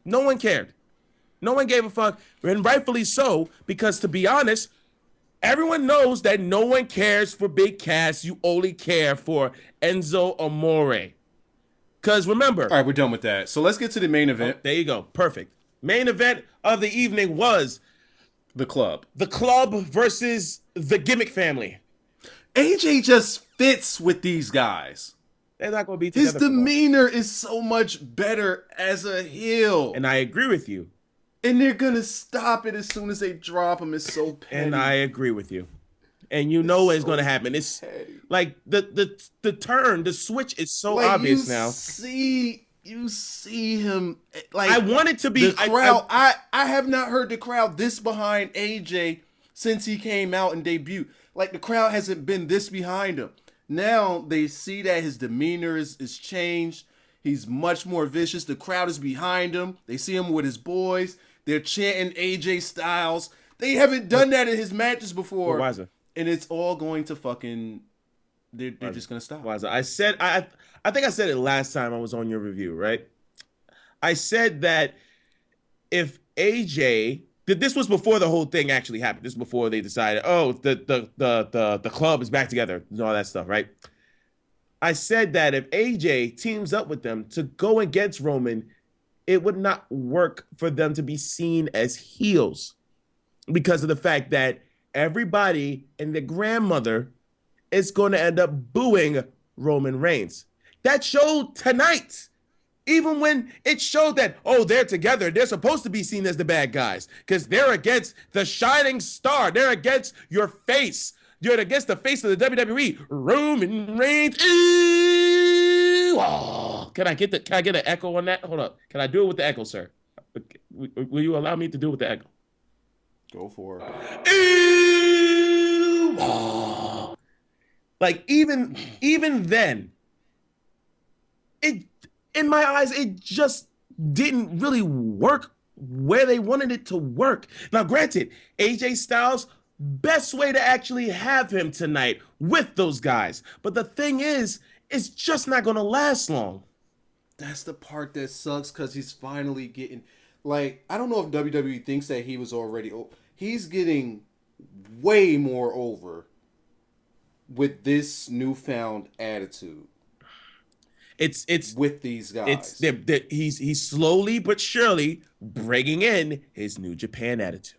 No one cared. No one gave a fuck. And rightfully so, because to be honest, everyone knows that no one cares for Big Cass. You only care for Enzo Amore. Because remember. All right, we're done with that. So let's get to the main event. Oh, there you go. Perfect. Main event of the evening was The Club. The Club versus the Gimmick family. AJ just fits with these guys. They're not going to be together. His demeanor is so much better as a heel. And I agree with you. And they're going to stop it as soon as they drop him. It's so petty. And I agree with you. And you know what's going to happen. It's petty. Like the turn, the switch is so like obvious now. You see him. Like I want it to be the crowd. I have not heard the crowd this behind AJ since he came out and debuted. Like the crowd hasn't been this behind him. Now they see that his demeanor is changed. He's much more vicious. The crowd is behind him. They see him with his boys. They're chanting AJ Styles. They haven't done that in his matches before. Wyzatv. And it's all going to fucking... They're just going to stop. Wyzatv. I think I said it last time I was on your review, right? I said that if AJ... This was before the whole thing actually happened. This was before they decided, oh, the club is back together and all that stuff, right? I said that if AJ teams up with them to go against Roman, it would not work for them to be seen as heels because of the fact that everybody and their grandmother is going to end up booing Roman Reigns. That showed tonight. Even when it showed that, oh, they're together, they're supposed to be seen as the bad guys because they're against the shining star. They're against your face. You're against the face of the WWE, Roman Reigns. Oh. Can I get an echo on that? Hold up. Can I do it with the echo, sir? Will you allow me to do it with the echo? Go for it. Oh. Like even then, it in my eyes, it just didn't really work where they wanted it to work. Now, granted, AJ Styles, best way to actually have him tonight with those guys. But the thing is, it's just not going to last long. That's the part that sucks because he's finally getting, like, I don't know if WWE thinks that he was already, he's getting way more over with this newfound attitude. It's with these guys. He's slowly but surely bringing in his New Japan attitude.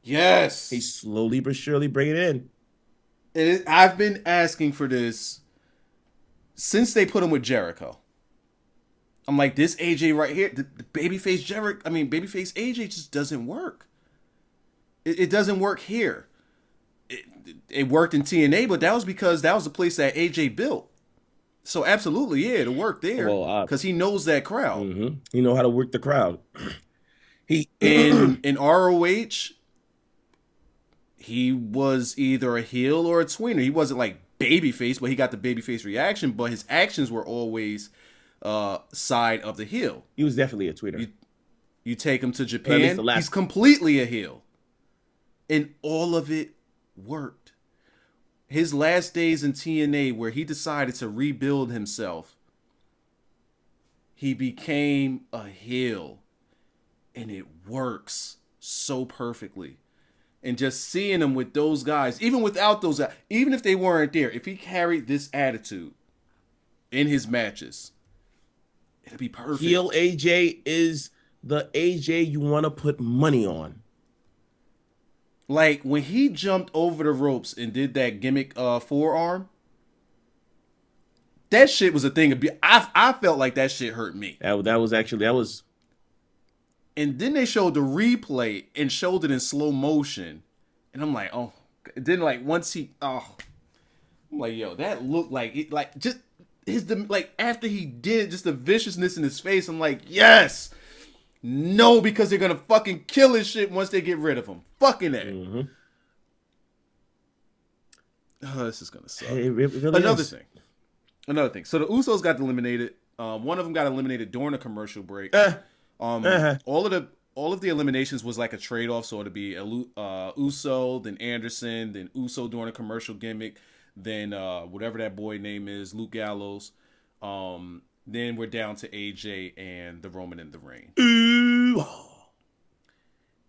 Yes, he's slowly but surely bringing it in. And I've been asking for this since they put him with Jericho. I'm like, this AJ right here, the babyface Jericho. I mean, babyface AJ just doesn't work. It doesn't work here. It worked in TNA, but that was because that was the place that AJ built. So absolutely, yeah, it'll work there because he knows that crowd. Mm-hmm. He know how to work the crowd. He in ROH, he was either a heel or a tweener. He wasn't like babyface, but he got the babyface reaction. But his actions were always side of the heel. He was definitely a tweener. You take him to Japan, he's completely a heel, and all of it worked. His last days in TNA, where he decided to rebuild himself, he became a heel, and it works so perfectly. And just seeing him with those guys, even without those guys, even if they weren't there, if he carried this attitude in his matches, it'll be perfect. Heel AJ is the AJ you want to put money on. Like, when he jumped over the ropes and did that gimmick forearm, that shit was a thing. I felt like that shit hurt me. That was... And then they showed the replay and showed it in slow motion. And I'm like, oh. Then, like, once I'm like, yo, that looked like it, like, just after he did, just the viciousness in his face, I'm like, yes! No, because they're gonna fucking kill his shit once they get rid of him. Fucking that. Mm-hmm. Oh, this is gonna suck. Hey, really Another thing. So the Usos got eliminated. One of them got eliminated during the commercial break. All of the eliminations was like a trade off. So it'd be Uso, then Anderson, then Uso during a commercial gimmick, then whatever that boy name is, Luke Gallows. Then we're down to AJ and the Roman in the ring.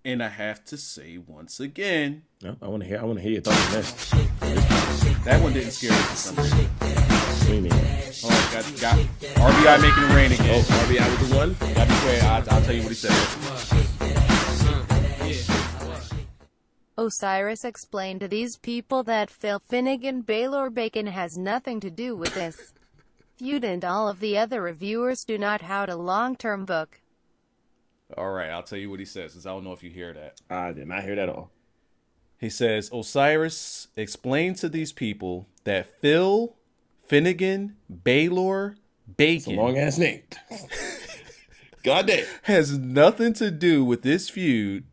And I have to say once again, no, I want to hear your thoughts on this. That one didn't scare me for some reason. What do you mean? Oh, got RBI making it rain again. Oh, RBI was the one? That'd be fair. I'll tell you what he said. Osiris explained to these people that Phil Finnegan Baylor Bacon has nothing to do with this feud, and all of the other reviewers do not how to long-term book. All right, I'll tell you what he says, since I don't know if you hear that. I did not hear that at all. He says, Osiris explained to these people that Phil Finnegan Baylor Bacon, it's a long-ass name, goddamn, has nothing to do with this feud,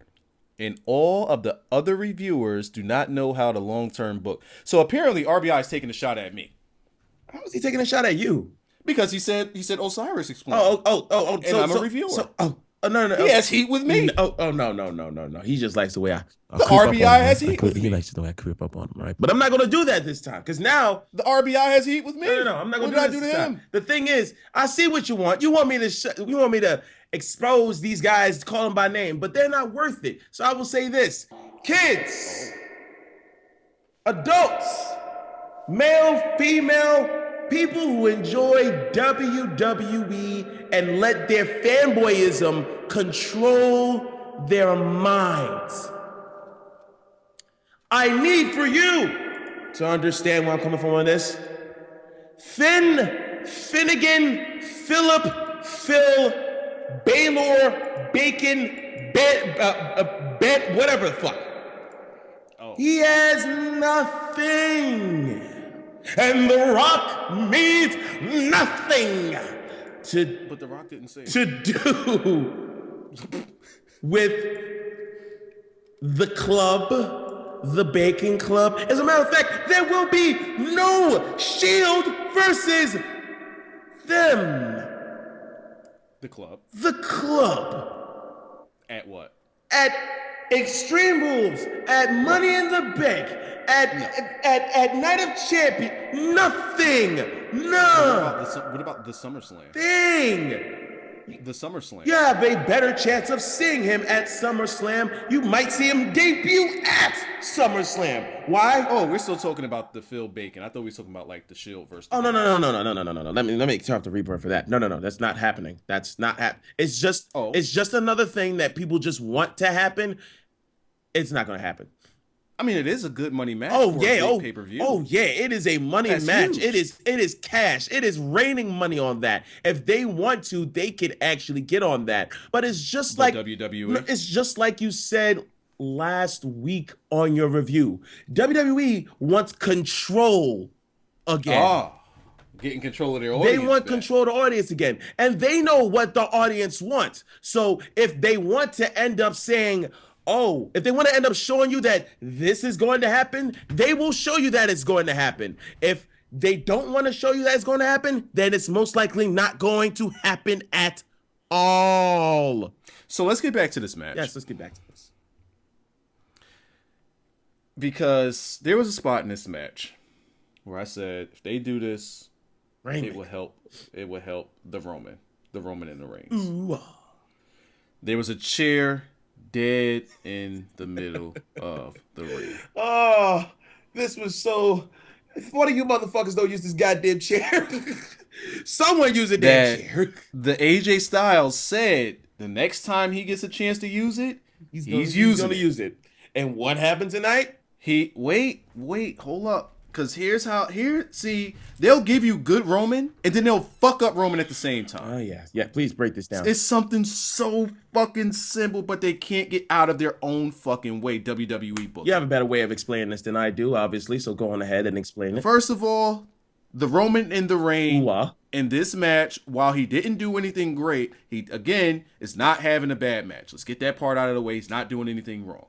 and all of the other reviewers do not know how to long-term book. So apparently RBI is taking a shot at me. How is he taking a shot at you? Because he said Osiris explained. And I'm a reviewer. No. He has heat with me. No. He just likes the way I the RBI has heat with me. He likes the way I creep up on him, right? But I'm not going to do that this time, because now the RBI has heat with me. No. I'm not going to do this time. The thing is, I see what you want. You want me to expose these guys, call them by name, but they're not worth it. So I will say this: kids, adults, male, female, people who enjoy WWE and let their fanboyism control their minds. I need for you to understand where I'm coming from on this. Finnegan, Philip, Phil, Baylor, Bacon, Bet, whatever the fuck. Oh. He has nothing. And The Rock means nothing but The Rock didn't say to do with the club, the Bacon Club. As a matter of fact, there will be no Shield versus them. The club. The club. At what? At Extreme Rules, at Money in the Bank, at Night of Champions, nothing, none. What about the SummerSlam? Thing. The SummerSlam. You have a better chance of seeing him at SummerSlam. You might see him debut at SummerSlam. Why? Oh, we're still talking about the Phil Bacon. I thought we were talking about like the Shield versus. Oh no. Let me turn off the Rebirth for that. No. That's not happening. That's not happening. It's just another thing that people just want to happen. It's not going to happen. I mean, it is a good money match. Pay-per-view. Oh yeah, it is a money match. Huge. It is cash. It is raining money on that. If they want to, they could actually get on that. But it's just like WWE. It's just like you said last week on your review. WWE wants control again. Oh, getting control of their audience. They want control of the audience again. And they know what the audience wants. So if they want to end up saying, if they want to end up showing you that this is going to happen, they will show you that it's going to happen. If they don't want to show you that it's going to happen, then it's most likely not going to happen at all. So let's get back to this match. Yes, let's get back to this. Because there was a spot in this match where I said, if they do this, it will help. It will help the Roman in the reigns. Ooh. There was a chair dead in the middle of the ring. Oh, this was so. One of you motherfuckers don't use this goddamn chair. Someone use a damn chair. The AJ Styles said the next time he gets a chance to use it, he's going to use it. And what happened tonight? Wait, hold up. Because they'll give you good Roman, and then they'll fuck up Roman at the same time. Oh, yeah. Yeah, please break this down. It's something so fucking simple, but they can't get out of their own fucking way, WWE book. You have a better way of explaining this than I do, obviously, so go on ahead and explain it. First of all, the Roman in the ring in this match, while he didn't do anything great, he, again, is not having a bad match. Let's get that part out of the way. He's not doing anything wrong.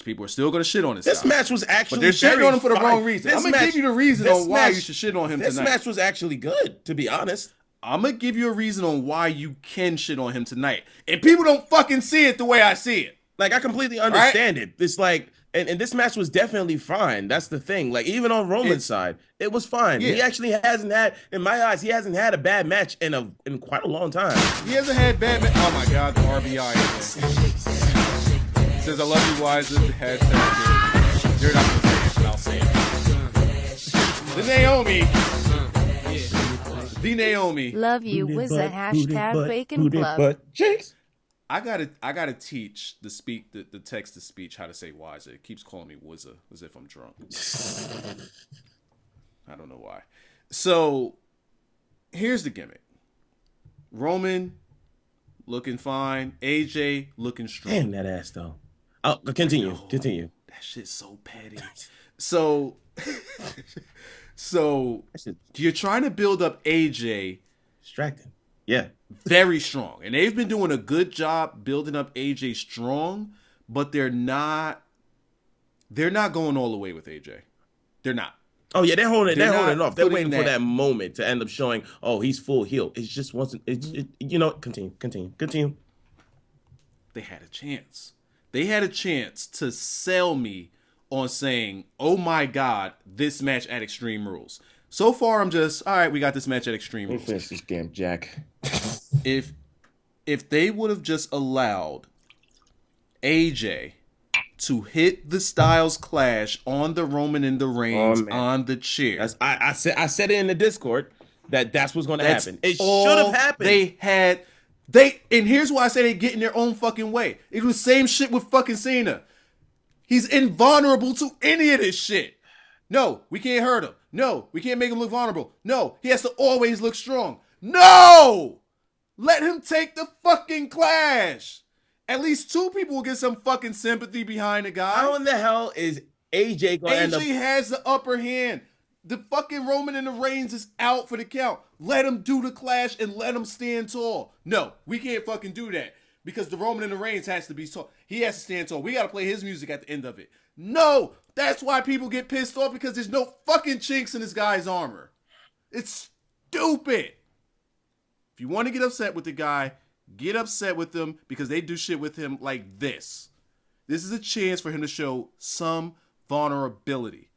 People are still going to shit on this match was actually but they're shitting on him for the wrong reason. I'm going to give you the reason on why you should shit on him tonight. This match was actually good, to be honest. I'm going to give you a reason on why you can shit on him tonight. And people don't fucking see it the way I see it. Like, I completely understand it. It's like, and this match was definitely fine. That's the thing. Like, even on Roman's side, it was fine. Yeah. He actually hasn't had, in my eyes, he hasn't had a bad match in quite a long time. He hasn't had bad match. Oh, my God, the RBI. Says, I love you, Wyzatv. Hashtag. You're not going to say it, but I'll say it. The Naomi. Love you, Wyzatv. Hashtag Bacon Club. I gotta teach the text to speech how to say Wyzatv. It keeps calling me Wyzatv as if I'm drunk. I don't know why. So here's the gimmick. Roman looking fine. AJ looking strong. Damn that ass though. Oh, continue. That shit's so petty. So you're trying to build up AJ. Distracting. Yeah. Very strong. And they've been doing a good job building up AJ strong, but they're not going all the way with AJ. They're not. Oh yeah, they're holding it off. They're waiting for that moment to end up showing, he's full heel. It just wasn't. Continue. They had a chance. They had a chance to sell me on saying, oh my God, this match at Extreme Rules. So far, I'm just, all right, we got this match at Extreme Rules. Finish this game, Jack. If they would have just allowed AJ to hit the Styles Clash on the Roman in the Reigns on the chair. I said it in the Discord that's what's going to happen. It should have happened. And here's why I say they get in their own fucking way. It was the same shit with fucking Cena. He's invulnerable to any of this shit. No, we can't hurt him. No, we can't make him look vulnerable. No, he has to always look strong. No! Let him take the fucking Clash. At least two people will get some fucking sympathy behind the guy. How in the hell is AJ going to end up... AJ has the upper hand. The fucking Roman in the Reigns is out for the count. Let him do the Clash and let him stand tall. No, we can't fucking do that. Because the Roman in the Reigns has to be tall. He has to stand tall. We got to play his music at the end of it. No, that's why people get pissed off, because there's no fucking chinks in this guy's armor. It's stupid. If you want to get upset with the guy, get upset with him because they do shit with him like this. This is a chance for him to show some vulnerability.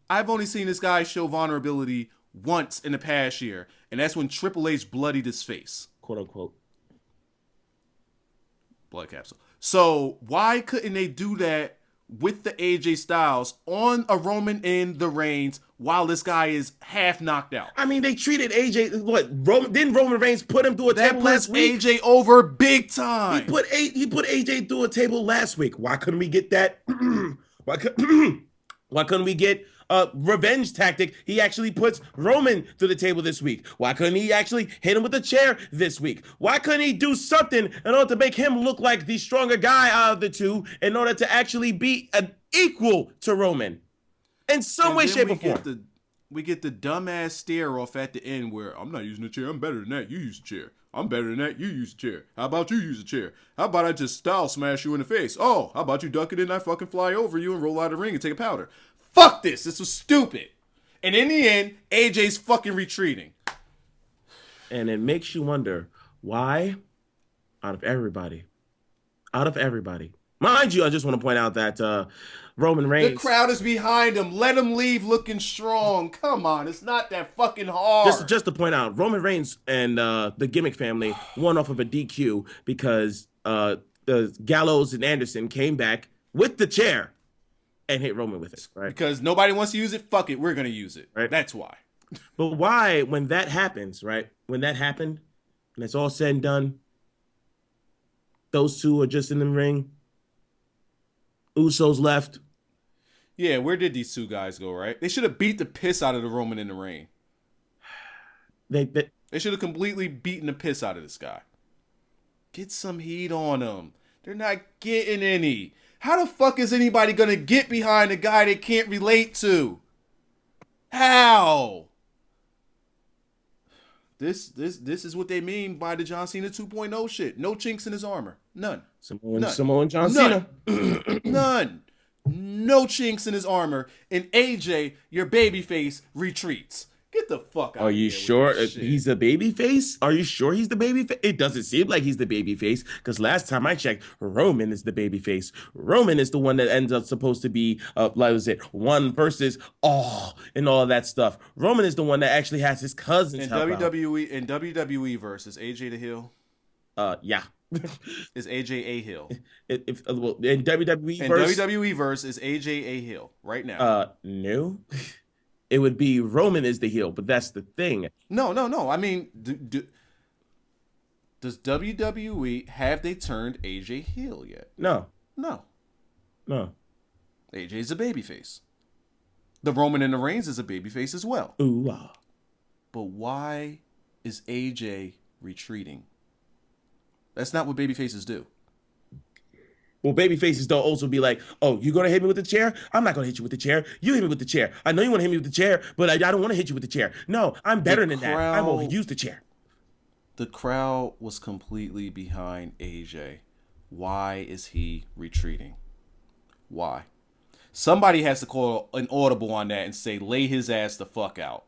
I've only seen this guy show vulnerability once in the past year, and that's when Triple H bloodied his face. Quote unquote. Blood capsule. So why couldn't they do that with the AJ Styles on a Roman in the Reigns while this guy is half knocked out? I mean, they treated AJ. Didn't Roman Reigns put him through a table last week? AJ over big time. He put AJ through a table last week. Why couldn't we get that? Why couldn't we get a revenge tactic? He actually puts Roman to the table this week. Why couldn't he actually hit him with a chair this week? Why couldn't he do something in order to make him look like the stronger guy out of the two in order to actually be an equal to Roman in some way, shape, or form? We get the dumbass stare off at the end where I'm not using a chair. I'm better than that. You use a chair. I'm better than that. You use a chair. How about you use a chair? How about I just style smash you in the face? Oh, how about you duck it and I fucking fly over you and roll out of the ring and take a powder? Fuck this. This was stupid. And in the end, AJ's fucking retreating. And it makes you wonder why, out of everybody, mind you, I just want to point out that Roman Reigns. The crowd is behind him. Let him leave looking strong. Come on. It's not that fucking hard. Just to point out, Roman Reigns and the Gimmick family won off of a DQ because the Gallows and Anderson came back with the chair and hit Roman with it, right? Because nobody wants to use it. Fuck it. We're going to use it. Right? That's why. But why, when that happens, right? When that happened, and it's all said and done, those two are just in the ring. Usos left. Yeah, where did these two guys go, right? They should have beat the piss out of the Roman in the ring. They should have completely beaten the piss out of this guy. Get some heat on them. They're not getting any. How the fuck is anybody going to get behind a guy they can't relate to? How? This is what they mean by the John Cena 2.0 shit. No chinks in his armor. None. Samoa and John Cena. None. No chinks in his armor. And AJ, your babyface, retreats. Get the fuck out of here. Are you sure he's the babyface? Are you sure he's the babyface? It doesn't seem like he's the babyface because last time I checked, Roman is the babyface. Roman is the one that ends up supposed to be, like was it, one versus all and all of that stuff. Roman is the one that actually has his cousins in WWE verse, is AJ the heel? Yeah. Is AJ a heel? In WWE verse, is AJ a heel right now? No. It would be Roman is the heel, but that's the thing. No. I mean, does WWE, have they turned AJ heel yet? No. AJ's a babyface. The Roman in the Reigns is a babyface as well. Ooh. But why is AJ retreating? That's not what babyfaces do. Well, babyfaces don't also be like, oh, you going to hit me with the chair? I'm not going to hit you with the chair. You hit me with the chair. I know you want to hit me with the chair, but I don't want to hit you with the chair. No, I'm better than that. I'm going to use the chair. The crowd was completely behind AJ. Why is he retreating? Why? Somebody has to call an audible on that and say, lay his ass the fuck out.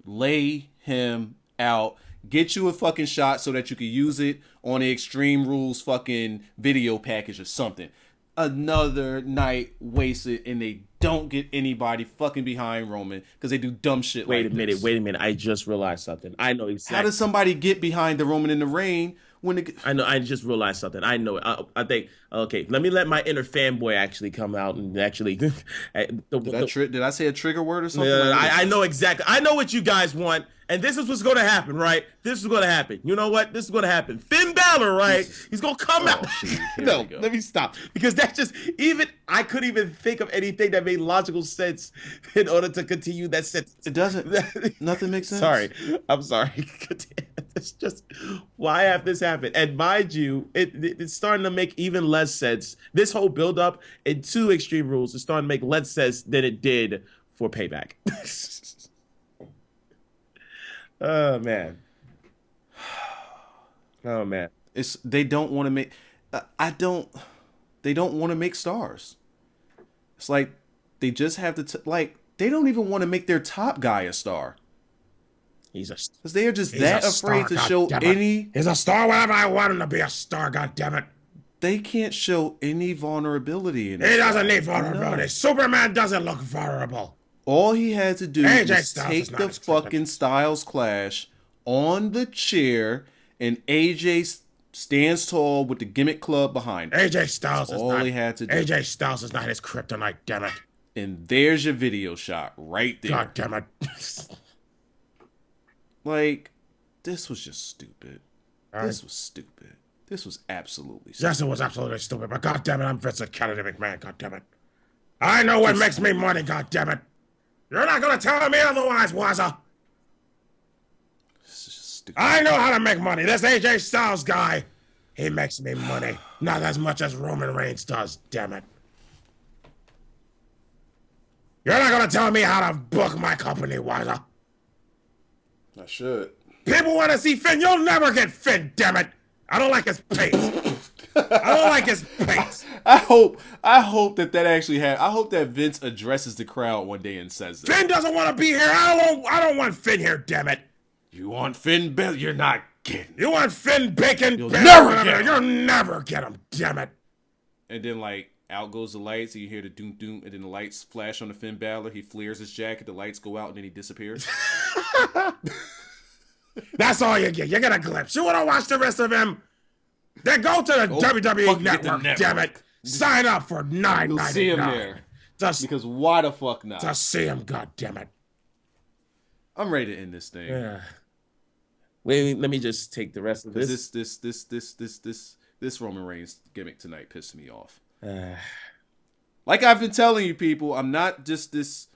Lay him out. Get you a fucking shot so that you can use it on the Extreme Rules fucking video package or something. Another night wasted and they don't get anybody fucking behind Roman because they do dumb shit Wait a minute. I just realized something. I know exactly. How does somebody get behind the Roman in the Ring when I know. I just realized something. I know it. I think, okay, let me let my inner fanboy actually come out and actually. Did I say a trigger word or something? I know exactly. I know what you guys want. And this is what's going to happen, right? This is going to happen. You know what? This is going to happen. Finn Balor, right? He's going to come out. No, let me stop. Because that just, I couldn't even think of anything that made logical sense in order to continue that sentence. It doesn't. Nothing makes sense. Sorry. I'm sorry. It's just, why have this happen? And mind you, it's starting to make even less sense. This whole build-up into Extreme Rules is starting to make less sense than it did for Payback. Oh man. They don't want to make they don't want to make stars. It's like they just have to they don't even want to make their top guy a star. Because they are just that afraid to show any. He's a star whenever I want him to be a star. God damn it! They can't show any vulnerability in it. He doesn't need vulnerability. No. Superman doesn't look vulnerable. All he had to do was take the fucking Styles Clash on the chair, and AJ stands tall with the gimmick club behind him. AJ Styles is all he had to do. AJ Styles is not his kryptonite, damn it. And there's your video shot right there. God damn it. Like, this was just stupid. This was stupid. This was absolutely stupid. Yes, it was absolutely stupid, but god damn it, I'm Vince Kennedy McMahon, god damn it. I know what makes me money, god damn it. You're not gonna tell me otherwise, Waza. This is just stupid. I know how to make money. This AJ Styles guy, he makes me money. Not as much as Roman Reigns does, damn it. You're not gonna tell me how to book my company, Waza. I should. People want to see Finn. You'll never get Finn, damn it. I don't like his pace. I don't like his pace. I hope that actually happens. I hope that Vince addresses the crowd one day and says that. Finn doesn't want to be here. I don't want Finn here, damn it. You want Finn Bill? You're not getting. You want Finn Bacon? You'll never get him. You'll never get him, damn it. And then like out goes the lights, and you hear the doom doom, and then the lights flash on the Finn Balor. He flares his jacket, the lights go out, and then he disappears. That's all you get. You get a glimpse. You want to watch the rest of him? Then go to the WWE network, damn it. Sign up for $9.99. You'll see him there. Because why the fuck not? Just see him, god damn it. I'm ready to end this thing. Yeah. Wait, let me just take the rest of this. This Roman Reigns gimmick tonight pissed me off. Like I've been telling you people, I'm not just this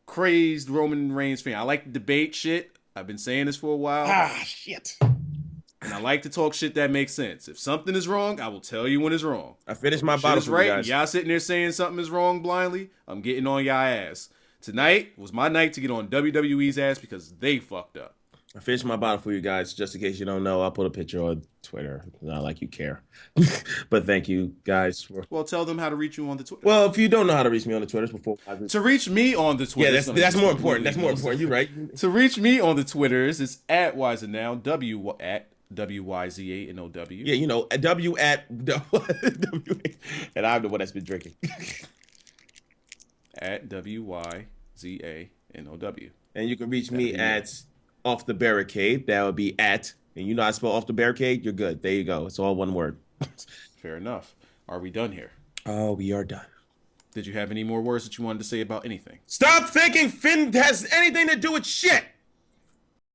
crazed Roman Reigns fan. I like to debate shit. I've been saying this for a while. Shit. And I like to talk shit that makes sense. If something is wrong, I will tell you when it's wrong. I finished my bottle for right, you guys. Y'all sitting there saying something is wrong blindly, I'm getting on y'all ass. Tonight was my night to get on WWE's ass because they fucked up. I finished my bottle for you guys. Just in case you don't know, I'll put a picture on Twitter. Not like you care. But thank you guys. Well, tell them how to reach you on the Twitter. Well, if you don't know how to reach me on the Twitters before... To reach me on the Twitter... Yeah, that's more important. That's more important. You're right. To reach me on the Twitters, it's at Wyzatv, WYZANOW. Yeah, you know, W at... W, and I'm the one that's been drinking. At WYZANOW. And you can reach me at Off the Barricade. That would be at... And you know how to spell Off the Barricade? You're good. There you go. It's all one word. Fair enough. Are we done here? Oh, we are done. Did you have any more words that you wanted to say about anything? Stop thinking Finn has anything to do with shit!